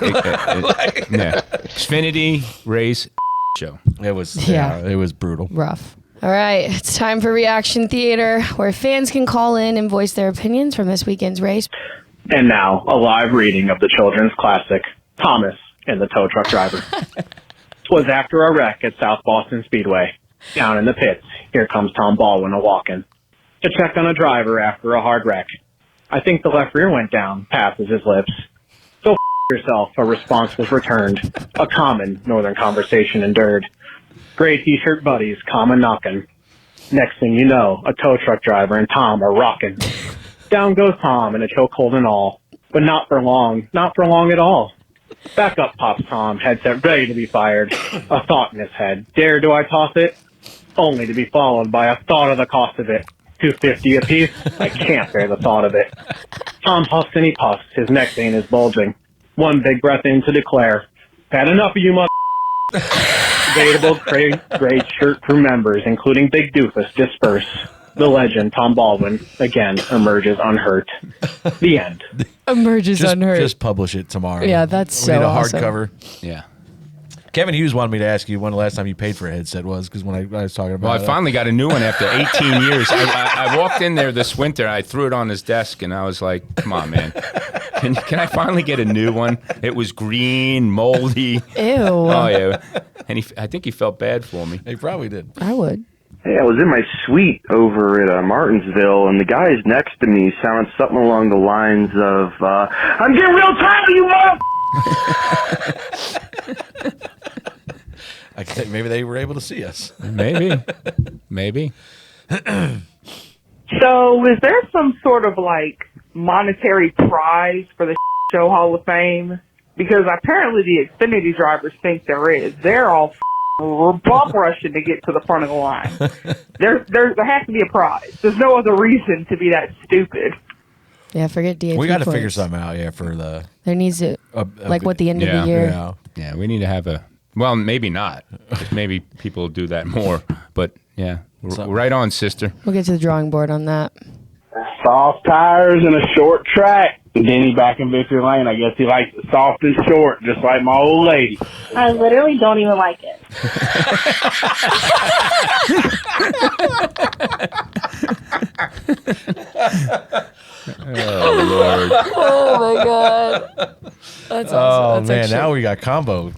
Xfinity race show. It was brutal. Rough. All right, it's time for Reaction Theater, where fans can call in and voice their opinions from this weekend's race. And now, a live reading of the children's classic, Thomas and the Tow Truck Driver. It was after a wreck at South Boston Speedway. Down in the pits, here comes Tom Baldwin a-walking to check on a driver after a hard wreck. I think the left rear went down, passes his lips. Go yourself, a response was returned. A common northern conversation endured. Gray t-shirt buddies, common knocking. Next thing you know, a tow truck driver and Tom are rocking. Down goes Tom in a chokehold and all, but not for long at all. Back up pops Tom, headset ready to be fired. A thought in his head. Dare do I toss it? Only to be followed by a thought of the cost of it. $2.50 a piece? I can't bear the thought of it. Tom huffs and he puffs, his neck vein is bulging. One big breath in to declare, had enough of you Debatable gray shirt crew members, including Big Doofus, disperse. The legend, Tom Baldwin, again emerges unhurt. The end. Emerges unhurt. Just publish it tomorrow. Yeah, that's so we need a awesome. hardcover. Yeah. Kevin Hughes wanted me to ask you when the last time you paid for a headset was, because when I was talking about I finally got a new one after 18 years. I walked in there this winter, I threw it on his desk, and I was like, come on, man. Can I finally get a new one? It was green, moldy. Ew. Oh, yeah. And I think he felt bad for me. He probably did. I would. Hey, I was in my suite over at Martinsville, and the guys next to me sounded something along the lines of, I'm getting real tired of you, mother... I think maybe they were able to see us. Maybe. So is there some sort of like monetary prize for the Show Hall of Fame? Because apparently the Xfinity drivers think there is. They're all bum rushing to get to the front of the line. There has to be a prize. There's no other reason to be that stupid. Yeah, forget DHP. We got to points. figure something out, for the... There needs to, what the end of the year. Yeah, we need to have a... Well, maybe not. Maybe people do that more. But, yeah, right on, sister. We'll get to the drawing board on that. Soft tires and a short track. Denny back in Victory Lane, I guess he likes it soft and short, just like my old lady. I literally don't even like it. Oh, Lord. Oh, my God. That's awesome. Oh, man, now we got combo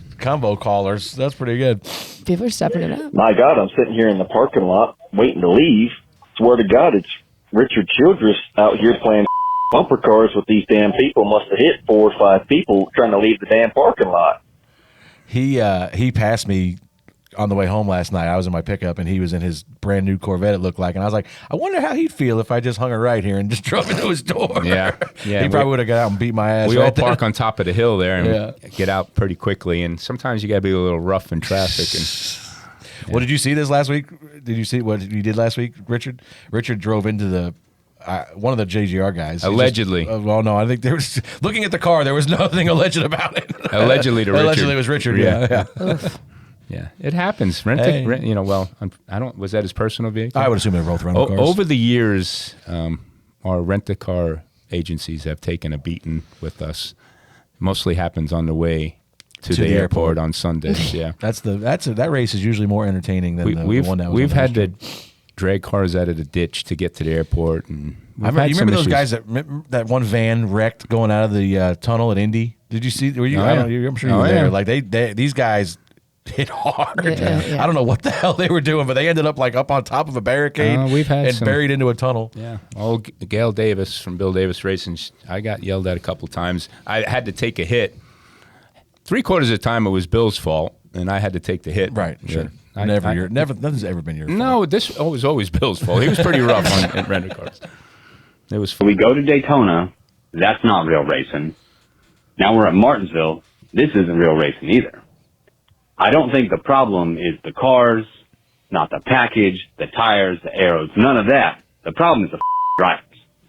callers. That's pretty good. People are stepping it up. My God, I'm sitting here in the parking lot waiting to leave. Swear to God, it's Richard Childress out here playing bumper cars with these damn people. Must have hit 4 or 5 people trying to leave the damn parking lot. He passed me on the way home last night. I was in my pickup, and he was in his brand new Corvette, it looked like. And I was like, I wonder how he'd feel if I just hung a right here and just drove into his door. Yeah. He probably would have got out and beat my ass. We all park on top of the hill there and Yeah. get out pretty quickly. And sometimes you got to be a little rough in traffic. And Well, did you see this last week? Did you see what you did last week, Richard? Richard drove into the one of the JGR guys. Allegedly. Well, no, I think there was looking at the car. There was nothing alleged about it. Allegedly to Richard. Allegedly it was Richard. Yeah. Yeah, it happens. I don't. Was that his personal vehicle? I would assume they're both rental cars. Over the years, our rent-a-car agencies have taken a beating with us. Mostly happens on the way to the airport on Sundays. Yeah, that race is usually more entertaining than the one that was. We've had to drag cars out of the ditch to get to the airport, and you remember those guys that one van wrecked going out of the tunnel at Indy? Did you see? Were you? I'm sure you were there. Like these guys hit hard. Yeah. I don't know what the hell they were doing, but they ended up like up on top of a barricade and buried into a tunnel. Yeah. Gail Davis from Bill Davis Racing, I got yelled at a couple times. I had to take a hit. 3/4 of the time it was Bill's fault, and I had to take the hit. Right, sure. Nothing's ever been your fault. No, this was always Bill's fault. He was pretty rough on rent cars. It was fun. We go to Daytona, That's not real racing. Now we're at Martinsville. This isn't real racing either. I don't think the problem is the cars, not the package, the tires, the arrows, none of that. The problem is the drivers.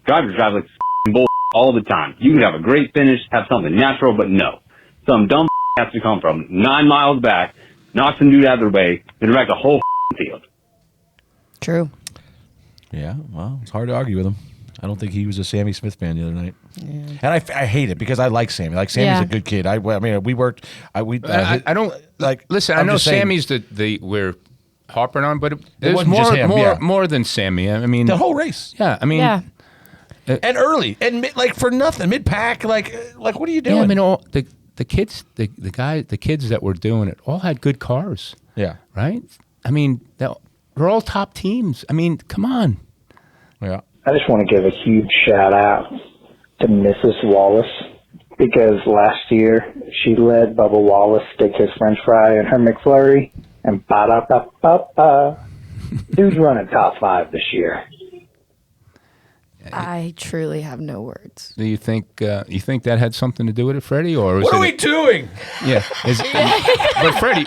Drivers drive like bull all the time. You can have a great finish, have something natural, but no. Some dumb has to come from 9 miles back, knock some dude out of their way, and wreck a whole field. True. Yeah, well, it's hard to argue with him. I don't think he was a Sammy Smith fan the other night. Yeah. And I hate it because I like Sammy. Like, Sammy's a good kid. I mean, we worked. I don't like. Listen, I know Sammy's the we're harping on, but it was more than Sammy. I mean, the whole race. Yeah, I mean, and early and like for nothing, mid pack. Like what are you doing? Yeah, I mean, all the kids, the kids that were doing it all had good cars. Yeah, right. I mean, they're all top teams. I mean, come on. Yeah. I just want to give a huge shout out to Mrs. Wallace because last year she let Bubba Wallace stick his French fry in her McFlurry, and dude's running top 5 this year. I truly have no words. Do you think that had something to do with it, Freddie, or what are we doing? Yeah, but Freddie,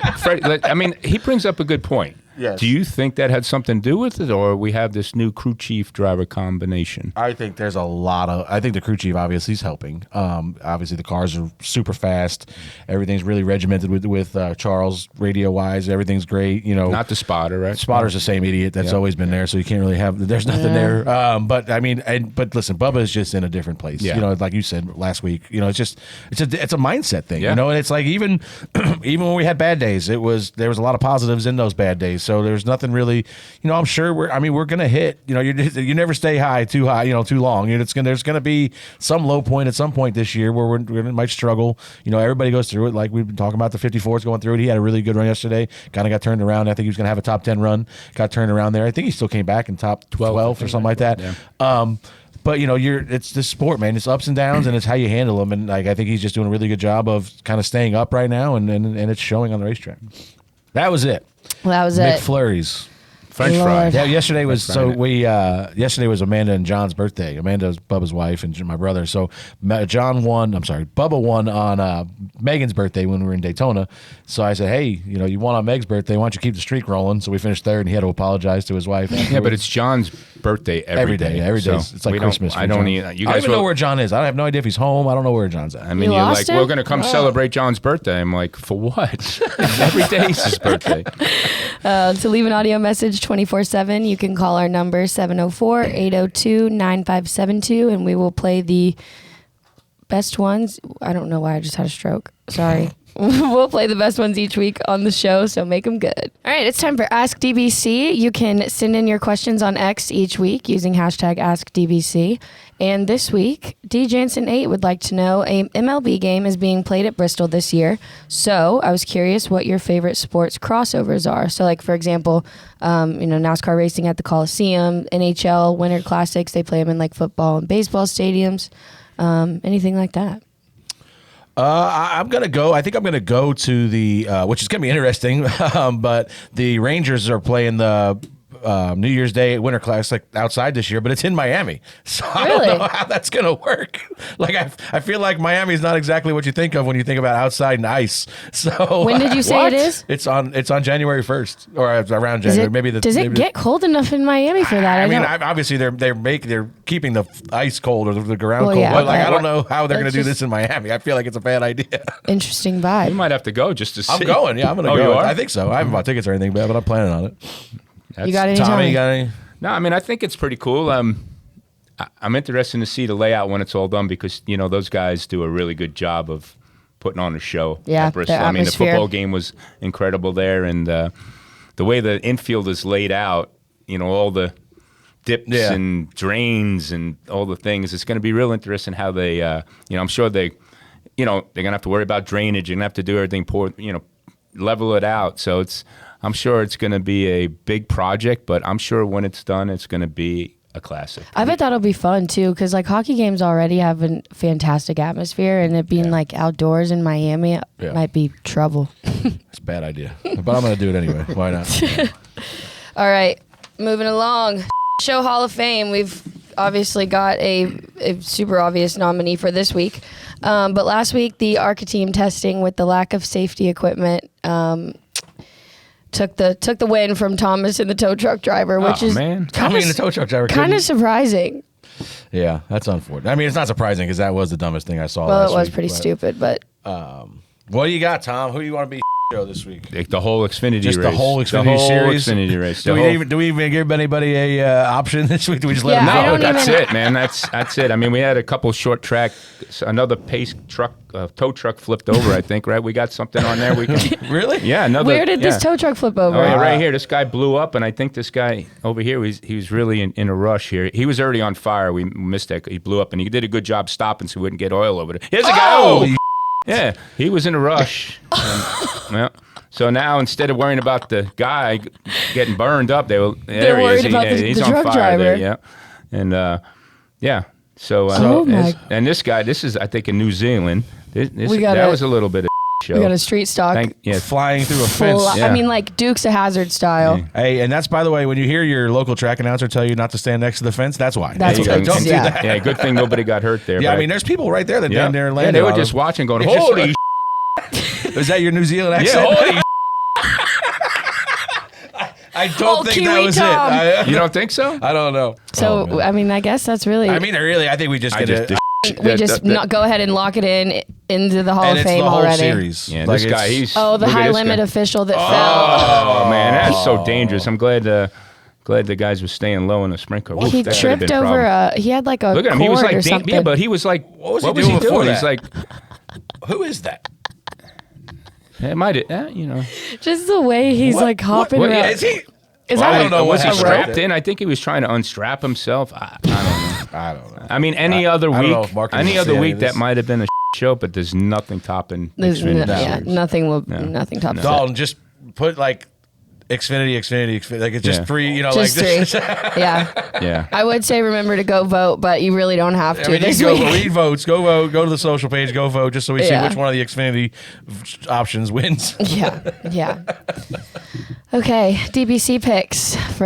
I mean, he brings up a good point. Yes. Do you think that had something to do with it, or we have this new crew chief driver combination? I think there's a lot of. I think the crew chief obviously is helping. Obviously the cars are super fast. Everything's really regimented with Charles radio wise. Everything's great. You know, not the spotter, right? Spotter's the same idiot that's always been there, so you can't really have. There's nothing there. But I mean, but listen, Bubba is just in a different place. Yeah. You know, like you said last week. You know, it's a mindset thing. Yeah. You know, and it's like even when we had bad days, there was a lot of positives in those bad days. So there's nothing really, you know, I'm sure we're going to hit, you know, you never stay too high, you know, too long. There's going to be some low point at some point this year where we might struggle. You know, everybody goes through it. Like we've been talking about the 54s going through it. He had a really good run yesterday. Kind of got turned around. I think he was going to have a top 10 run. Got turned around there. I think he still came back in top 12 or something like that. Yeah. But you know, it's this sport, man. It's ups and downs, and it's how you handle them. And like I think he's just doing a really good job of kind of staying up right now, and it's showing on the racetrack. That was it. Well, that was McFlurry's. French fries. Yeah, yesterday was yesterday was Amanda and John's birthday. Amanda's Bubba's wife and my brother. So Bubba won on Megan's birthday when we were in Daytona. So I said, hey, you know, you won on Meg's birthday. Why don't you keep the streak rolling? So we finished third, and he had to apologize to his wife. Yeah, but it's John's birthday every day. Every day. So it's like Christmas. I don't even know where John is. I have no idea if he's home. I don't know where John's at. I mean, you're like, we're going to come celebrate John's birthday. I'm like, for what? Every day's his birthday. To leave an audio message 24/7, you can call our number 704-802-9572, and we will play the best ones. I don't know why I just had a stroke. Sorry. We'll play the best ones each week on the show, so make them good. All right, it's time for Ask DBC. You can send in your questions on X each week using hashtag AskDBC. And this week, D. Jansen 8 would like to know, a MLB game is being played at Bristol this year. So I was curious what your favorite sports crossovers are. So like, for example, NASCAR racing at the Coliseum, NHL Winter Classics, they play them in like football and baseball stadiums, anything like that. I'm gonna go. I think I'm gonna go to the, which is gonna be interesting. But the Rangers are playing the New Year's Day Winter Classic outside this year, but it's in Miami, so I don't know how that's gonna work. Like I feel like Miami's not exactly what you think of when you think about outside and ice. So when did you say it is? It's on January 1st or around January. Does it get cold enough in Miami for that? I mean, obviously they're keeping the ice cold or the ground cold, but like I don't know how they're gonna do this in Miami. I feel like it's a bad idea. Interesting vibe. You might have to go just to see. I'm going. Yeah, I'm gonna go. You are? I think so. I haven't bought tickets or anything, but I'm planning on it. You got any? Tommy, you got any? No, I mean, I think it's pretty cool. I'm interested to see the layout when it's all done because, you know, those guys do a really good job of putting on a show at Bristol. I mean, the football game was incredible there, and the way the infield is laid out, you know, all the dips and drains and all the things, it's going to be real interesting how they, I'm sure they're going to have to worry about drainage and have to do everything, level it out. So I'm sure it's going to be a big project, but I'm sure when it's done, it's going to be a classic. I bet that'll be fun too, because like hockey games already have a fantastic atmosphere, and it being like outdoors in Miami might be trouble. It's a bad idea, but I'm going to do it anyway. Why not? All right, moving along. Show Hall of Fame. We've obviously got a super obvious nominee for this week. But last week, the ARCA team testing with the lack of safety equipment took the win from Thomas and the tow truck driver, which is the tow truck driver kind of surprising. Yeah, that's unfortunate. I mean, it's not surprising because that was the dumbest thing I saw. Well, last it was week, pretty stupid, but what do you got, Tom? Who do you want to be show this week? Like the whole Xfinity Just race. the whole Xfinity series? Xfinity race. Do we even give anybody a option this week? Do we just let them No, know? that's it, man. That's it. I mean, we had a couple short track, another pace truck, tow truck flipped over, I think, right? We got something on there. We can Really? Yeah, another. Where did this tow truck flip over? Oh, yeah, right here. This guy blew up, and I think this guy over here, he was really in a rush here. He was already on fire. We missed that. He blew up, and he did a good job stopping so we wouldn't get oil over there. Here's a guy. Oh! Yeah, he was in a rush. Well, so now instead of worrying about the guy getting burned up, they're worried about the truck driver. There, yeah, and yeah. So, and this guy, this is I think in New Zealand. That was a little bit of show. We got a street stock. Flying through a fence. I mean, like Dukes of Hazzard style. Yeah. Hey, and that's, by the way, when you hear your local track announcer tell you not to stand next to the fence, that's why. That's what don't do that. Yeah, good thing nobody got hurt there. Yeah, I mean, there's people right there that down there and landed. Yeah, they were just watching going, holy Is that your New Zealand accent? Yeah, holy I don't think that was Tom. it. You don't think so? I don't know. So, I mean, I guess that's really... I think we just get it. We just go ahead and lock it into the Hall and of Fame the whole already. Series. Yeah, this guy, he's... the high limit official that fell. Oh, man, that's so dangerous. I'm glad the guys were staying low in the sprinkler. He tripped over he had like a Look at him. He was like, or something. yeah, but he was like, what was he doing before that? He's like, who is that? It might have, Just the way he's like hopping around. Yeah, is he? Is I don't know. Was he a strapped rope? in? I think he was trying to unstrap himself. I don't know. I don't know. I mean, any other week that might have been a show, but there's nothing topping Xfinity. Nothing tops. Dalton, just put like Xfinity. Like it's just three, just like this. three. Yeah. Yeah. I would say remember to go vote, but you really don't have to. I mean, read votes. Go vote. Go to the social page. Go vote, just so we see which one of the Xfinity options wins. Yeah. Okay, DBC picks for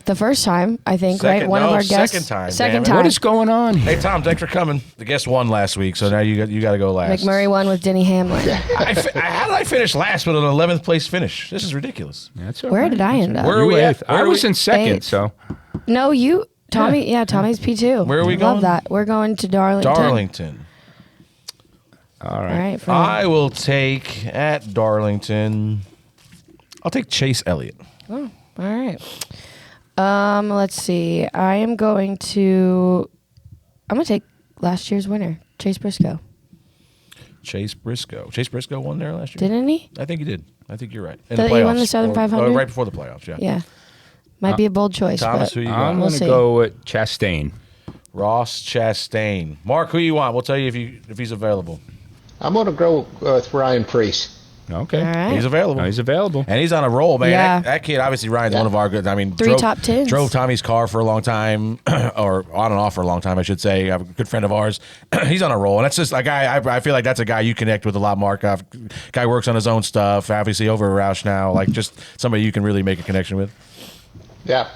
the first time, I think, right? One of our guests. Second time. What is going on? Hey, Tom, thanks for coming. The guest won last week, so now you got to go last. McMurray won with Denny Hamlin. How did I finish last with an 11th place finish? This is ridiculous. That's all Where right. did I end up? Where are we at? I was in second, so. No, you, Tommy. Yeah, Tommy's P2. Where are we going? Love that. We're going to Darlington. All right. I will take at Darlington. I'll take Chase Elliott. Oh, all right. Let's see. I'm going to take last year's winner, Chase Briscoe. Chase Briscoe won there last year? Didn't he? I think he did. I think you're right. In He won the Southern 500? Right before the playoffs, yeah. Yeah. Might be a bold choice. Thomas, but who you got? I'm going to go with Chastain. Ross Chastain. Mark, who you want? We'll tell you if he's available. I'm going to go with Ryan Preece. Okay. All right. He's available. He's available. And he's on a roll, man. Yeah. That kid, obviously, Ryan's one of our good. I mean, Three top tens. Drove Tommy's car for a long time, or on and off for a long time, I should say. A good friend of ours. He's on a roll. And that's just a guy, I feel like that's a guy you connect with a lot, Mark. Guy works on his own stuff, obviously over at Roush now. Like, just somebody you can really make a connection with. Yeah.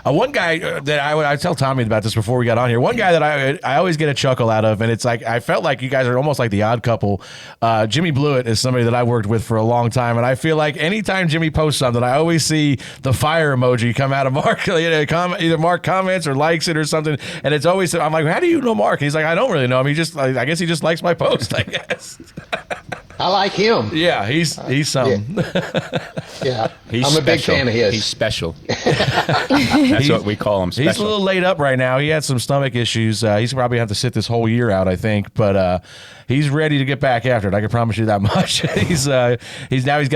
One guy that I tell Tommy about this before we got on here. One guy that I always get a chuckle out of, and it's like I felt like you guys are almost like the odd couple. Jimmy Blewett is somebody that I worked with for a long time, and I feel like anytime Jimmy posts something, I always see the fire emoji come out of Mark. Either Mark comments or likes it or something, and it's always I'm like, how do you know Mark? And he's like, I don't really know him. I guess he just likes my post. I guess. I like him. Yeah, he's something. Yeah. I'm a big fan of his. He's special. That's what we call him, special. He's a little laid up right now. He had some stomach issues. He's probably have to sit this whole year out, I think. But he's ready to get back after it. I can promise you that much. He's got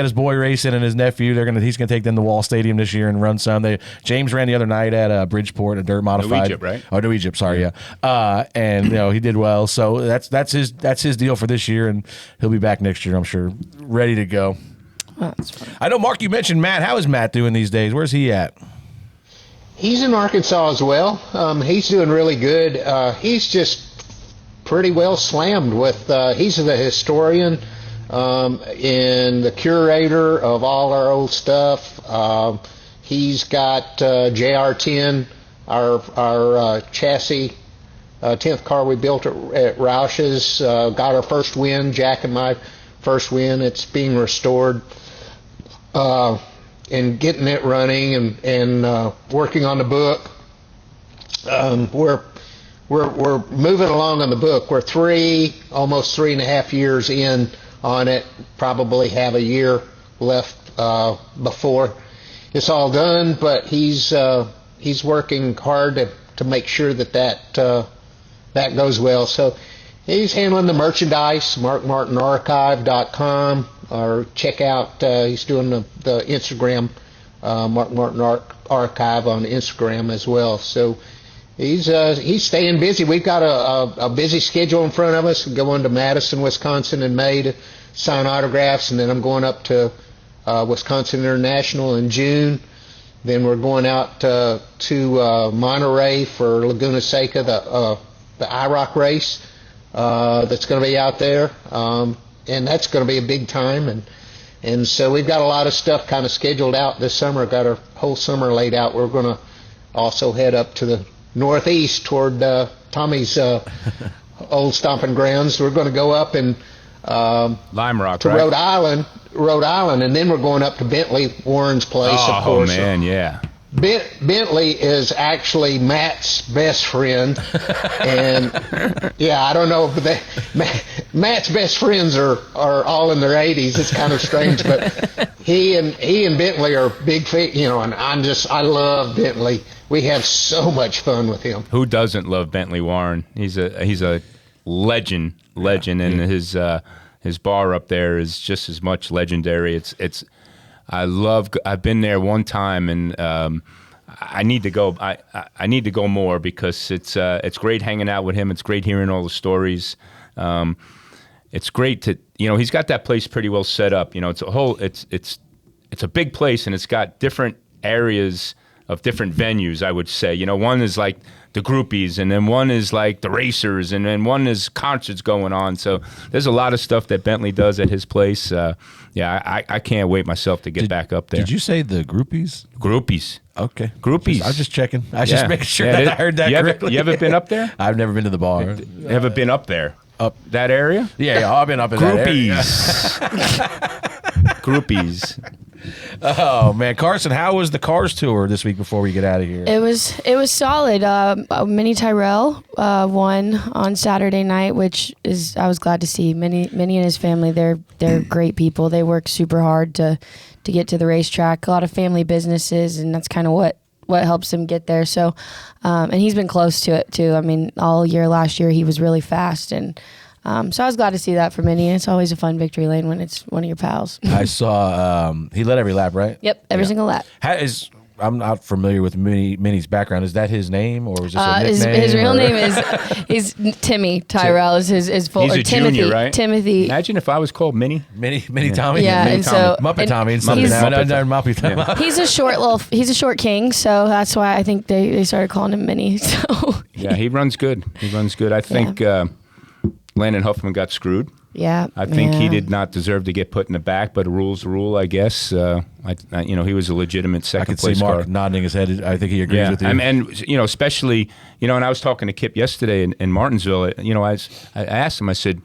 his boy racing and his nephew. He's gonna take them to Wall Stadium this year and run some. James ran the other night at Bridgeport, a dirt modified. New Egypt, right? Oh, New Egypt. Sorry, yeah. And he did well. So that's his deal for this year, and he'll be back next year, I'm sure, ready to go. Oh, that's fun. I know, Mark, you mentioned Matt. How is Matt doing these days? Where's he at? He's in Arkansas as well. He's doing really good. He's just pretty well slammed with, he's the historian and the curator of all our old stuff. He's got JR10 our chassis, 10th car we built at Roush's, got our first win, Jack and my first win. It's being restored, and getting it running and working on the book. We're moving along on the book. We're almost 3.5 years in on it. Probably have a year left before it's all done. But he's working hard to make sure that goes well. So he's handling the merchandise. MarkMartinArchive.com, or check out. He's doing the Instagram, Mark Martin Archive on Instagram as well. So. He's staying busy. We've got a busy schedule in front of us. Going to Madison, Wisconsin in May to sign autographs, and then I'm going up to Wisconsin International in June. Then we're going out to Monterey for Laguna Seca, the IROC race that's going to be out there, and that's going to be a big time. And so we've got a lot of stuff kind of scheduled out this summer. Got our whole summer laid out. We're going to also head up to the northeast toward Tommy's old stomping grounds. We're going to go up and Lime Rock, to right? Rhode Island, and then we're going up to Bentley Warren's place. Of course. Oh man, yeah. Bentley is actually Matt's best friend, and yeah, I don't know, but Matt's best friends are all in their 80s. It's kind of strange, but he and Bentley are big, and I love Bentley. We have so much fun with him. Who doesn't love Bentley Warren? He's a legend, and his bar up there is just as much legendary. I've been there one time, and I need to go. I need to go more because it's great hanging out with him. It's great hearing all the stories. It's great to he's got that place pretty well set up. It's a big place, and it's got different areas of different venues, I would say. One is like the groupies, and then one is like the racers, and then one is concerts going on. So there's a lot of stuff that Bentley does at his place. I can't wait myself to get back up there. Did you say the groupies? Groupies. Okay. Groupies. I was just checking. I was just making sure that I heard that correctly. You ever been up there? I've never been to the bar. You ever been up there? Up that area? Yeah, I've been up in that area. Groupies. Oh man, Karsyn, how was the Cars tour this week before we get out of here? It was solid. Minnie Tyrell won on Saturday night, which is I was glad to see. Minnie and his family, they're great people. They work super hard to get to the racetrack. A lot of family businesses, and that's kind of what helps him get there. So, and he's been close to it too. I mean, all year last year he was really fast, and so I was glad to see that for Minnie. It's always a fun victory lane when it's one of your pals. I saw he led every lap, right? Yep, every single lap. I'm not familiar with Minnie's background. Is that his name, or is this a nickname? His real name is Timmy Tyrell. Is his full? He's or a Timothy, junior, right? Timothy. Imagine if I was called Minnie Tommy. Yeah, Minnie and Tommy. so Muppet Tommy. Muppet. He's a short king, so that's why I think they started calling him Minnie. So yeah, he runs good. I think Landon Huffman got screwed. Yeah, I think he did not deserve to get put in the back, but a rule's a rule, I guess. He was a legitimate second place car. I could see Mark nodding his head. I think he agrees with you. And especially, and I was talking to Kip yesterday in Martinsville. I asked him. I said,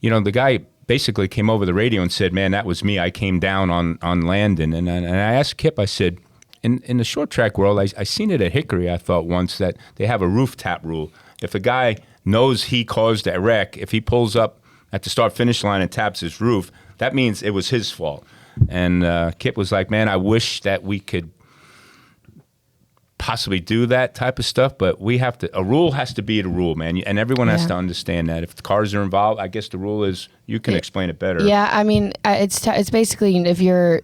the guy basically came over the radio and said, "Man, that was me. I came down on Landon." And I asked Kip. I said, in the short track world, I seen it at Hickory. I thought once that they have a roof tap rule. If a guy knows he caused a wreck, if he pulls up at the start-finish line and taps his roof, that means it was his fault. And Kip was like, man, I wish that we could possibly do that type of stuff, but a rule has to be the rule, man, and everyone has to understand that. If the cars are involved, I guess the rule is you can explain it better. Yeah, I mean, it's basically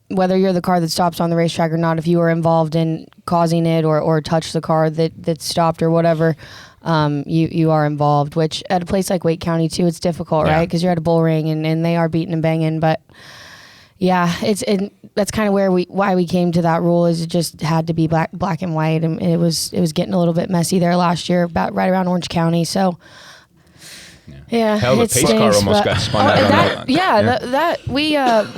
whether you're the car that stops on the racetrack or not, if you are involved in causing it or touch the car that stopped or whatever, you are involved, which at a place like Wake County too, it's difficult, right? Because you're at a bull ring and they are beating and banging. But yeah, that's kind of why we came to that rule, is it just had to be black and white, and it was getting a little bit messy there last year, about right around Orange County. So Yeah, Hell, the pace car almost got spun out.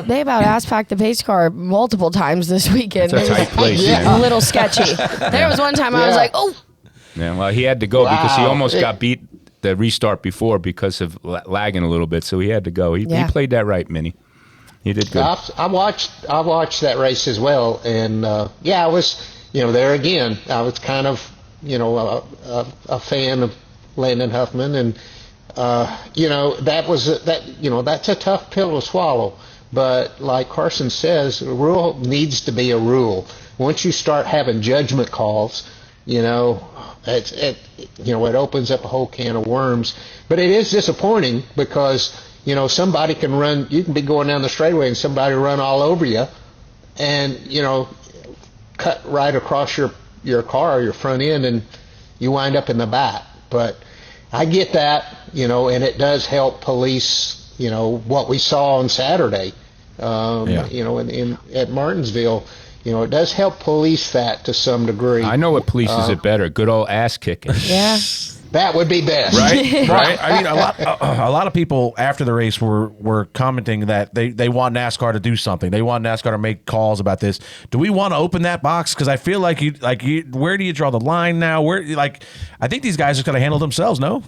They about ass packed the pace car multiple times this weekend. It's a tight place. A little sketchy. There was one time I was like, oh. Yeah, well, he had to go because he almost got beat the restart before because of lagging a little bit, so he had to go. He played that right, Minnie. He did good. I watched that race as well, and I was, there again. I was kind of, a fan of Landon Huffman, and that's a tough pill to swallow. But like Karsyn says, a rule needs to be a rule. Once you start having judgment calls, it opens up a whole can of worms. But it is disappointing because somebody can run. You can be going down the straightaway and somebody run all over you, and cut right across your car, your front end, and you wind up in the back. But I get that, and it does help police, what we saw on Saturday, at Martinsville. It does help police that to some degree. I know what polices it better. Good old ass kicking. Yeah. That would be best. Right? Right. I mean, a lot of people after the race were commenting that they want NASCAR to do something. They want NASCAR to make calls about this. Do we want to open that box? Because I feel like where do you draw the line now? I think these guys are going to handle themselves. No.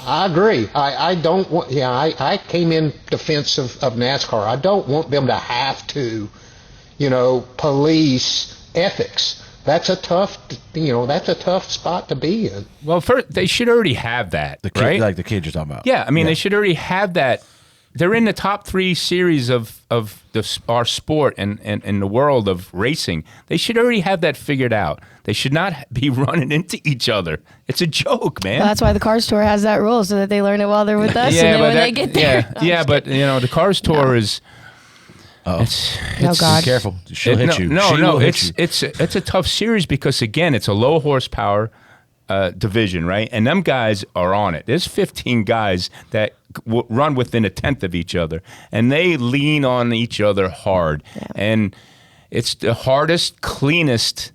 I agree. I don't want. Yeah, I came in defense of NASCAR. I don't want them to have to, police ethics. That's a tough spot to be in. Well, first, they should already have that, right? Like the kids you're talking about. Yeah, I mean, they should already have that. They're in the top 3 series of our sport and the world of racing. They should already have that figured out. They should not be running into each other. It's a joke, man. Well, that's why the Cars Tour has that rule, so that they learn it while they're with us, and then when they get there. But the Cars Tour is... Oh, God! Be careful. She'll hit you. No. It's a tough series because again, it's a low horsepower division, right? And them guys are on it. There's 15 guys that run within a tenth of each other, and they lean on each other hard. Yeah. And it's the hardest, cleanest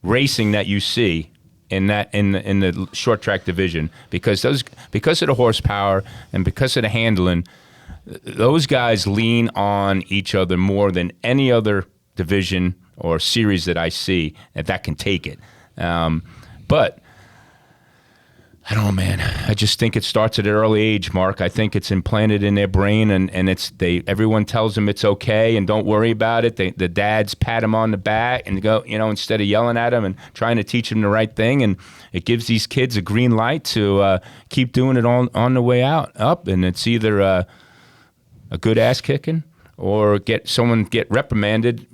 racing that you see in the short track division because of the horsepower and because of the handling. Those guys lean on each other more than any other division or series that I see that can take it. But I don't know, man. I just think it starts at an early age, Mark. I think it's implanted in their brain, and everyone tells them it's okay and don't worry about it. The dads pat them on the back and go, instead of yelling at them and trying to teach them the right thing, and it gives these kids a green light to keep doing it on the way up, and it's either a good ass kicking or get reprimanded,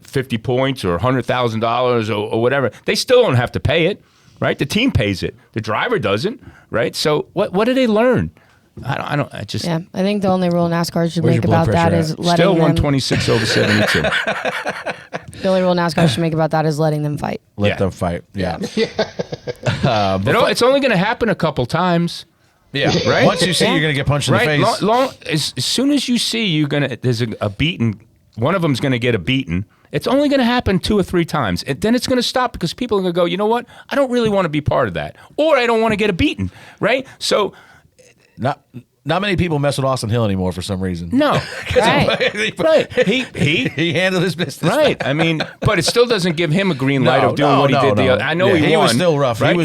50 points or $100,000 or whatever. They still don't have to pay it, right? The team pays it. The driver doesn't, right? So what do they learn? I think the only rule NASCAR should make about that is letting still them... 126 over 72. The only rule NASCAR should make about that is letting them fight. Let them fight, yeah. It's only going to happen a couple times. Yeah, right. Once you see, you're gonna get punched in the face. As soon as you see, there's a beating. One of them's gonna get a beating. It's only gonna happen 2 or 3 times, and then it's gonna stop because people are gonna go, you know what? I don't really want to be part of that, or I don't want to get a beating, right? So, not many people mess with Austin Hill anymore for some reason. No, right. He handled his business, right? I mean, but it still doesn't give him a green light of doing what he did. I know he won. Was still rough. Right?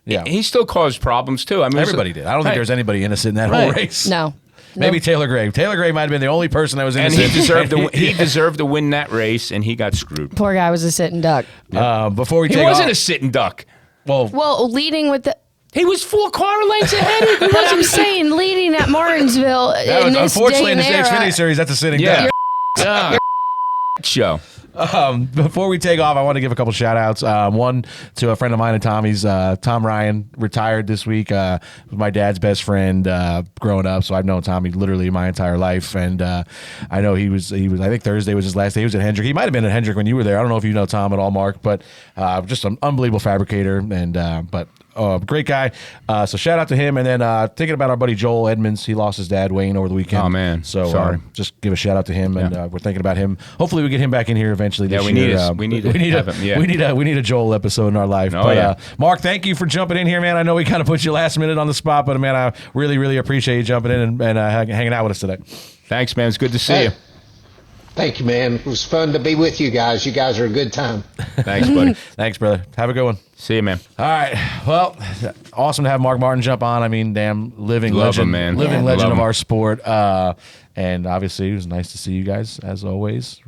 He still caused problems too. I mean, everybody did. I don't think there was anybody innocent in that whole race. No. Maybe Taylor Gray. Taylor Gray might have been the only person that was innocent. And he deserved to win that race, and he got screwed. Poor guy was a sitting duck. He wasn't a sitting duck. Well, leading with the... He was 4 car lengths ahead. But I'm saying leading at Martinsville unfortunately, in this Xfinity series, that's a sitting duck. Show. Before we take off, I want to give a couple shout outs. One to a friend of mine and Tommy's, Tom Ryan, retired this week. Was my dad's best friend growing up, so I've known Tommy literally my entire life. And I know he was. I think Thursday was his last day. He was at Hendrick. He might have been at Hendrick when you were there. I don't know if you know Tom at all, Mark, but just an unbelievable fabricator. And but great guy. So shout out to him. And then thinking about our buddy Joel Edmonds. He lost his dad, Wayne, over the weekend. Oh, man. So sorry. Just give a shout out to him. And we're thinking about him. Hopefully we get him back in here eventually this year. We need a Joel episode in our life. Oh, yeah. Mark, thank you for jumping in here, man. I know we kind of put you last minute on the spot, but, man, I really, really appreciate you jumping in and hanging out with us today. Thanks, man. It's good to see you. Thank you, man. It was fun to be with you guys. You guys are a good time. Thanks, buddy. Thanks, brother. Have a good one. See you, man. All right. Well, awesome to have Mark Martin jump on. I mean, damn, living legend, man. Living legend of our sport. And obviously, it was nice to see you guys, as always.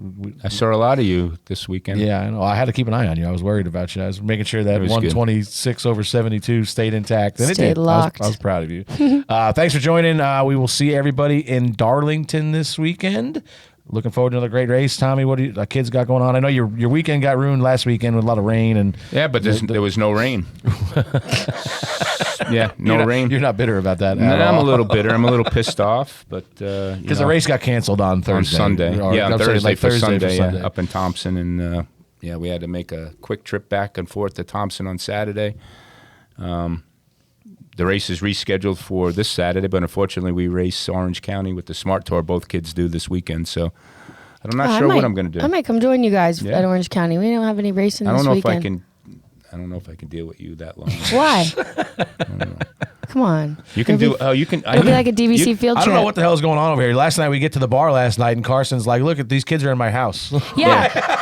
I saw a lot of you this weekend. Yeah, I know. I had to keep an eye on you. I was worried about you. I was making sure that 126/72 stayed intact. And stayed it did. locked. I was proud of you. Thanks for joining. We will see everybody in Darlington this weekend. Looking forward to another great race. Tommy, what do you kids got going on? I know your weekend got ruined last weekend with a lot of rain. But there was no rain. Yeah, rain. You're not bitter about that. No, I'm a little bitter. I'm a little pissed off, but because the race got canceled on Thursday, on Sunday. On Thursday for Sunday. Sunday. Up in Thompson, and we had to make a quick trip back and forth to Thompson on Saturday. The race is rescheduled for this Saturday, but unfortunately we race Orange County with the Smart Tour. Both kids do this weekend, so I'm not sure what I'm going to do. I might come join you guys at Orange County. We don't have any racing this weekend. I don't know if I can deal with you that long. Why? Come on. You can do. You can. It'll be like a DVC field trip. I don't know what the hell is going on over here. Last night we get to the bar last night, and Carson's like, "Look at these kids are in my house." Yeah.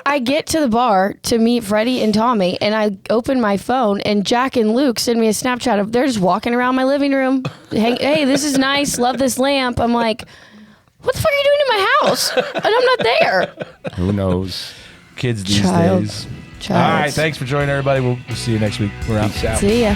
I get to the bar to meet Freddie and Tommy, and I open my phone, and Jack and Luke send me a Snapchat of they're just walking around my living room. Hey, this is nice. Love this lamp. I'm like, what the fuck are you doing in my house? And I'm not there. Who knows? Kids these days. Child. All right, thanks for joining, everybody. We'll see you next week. We're out. Peace out. See ya.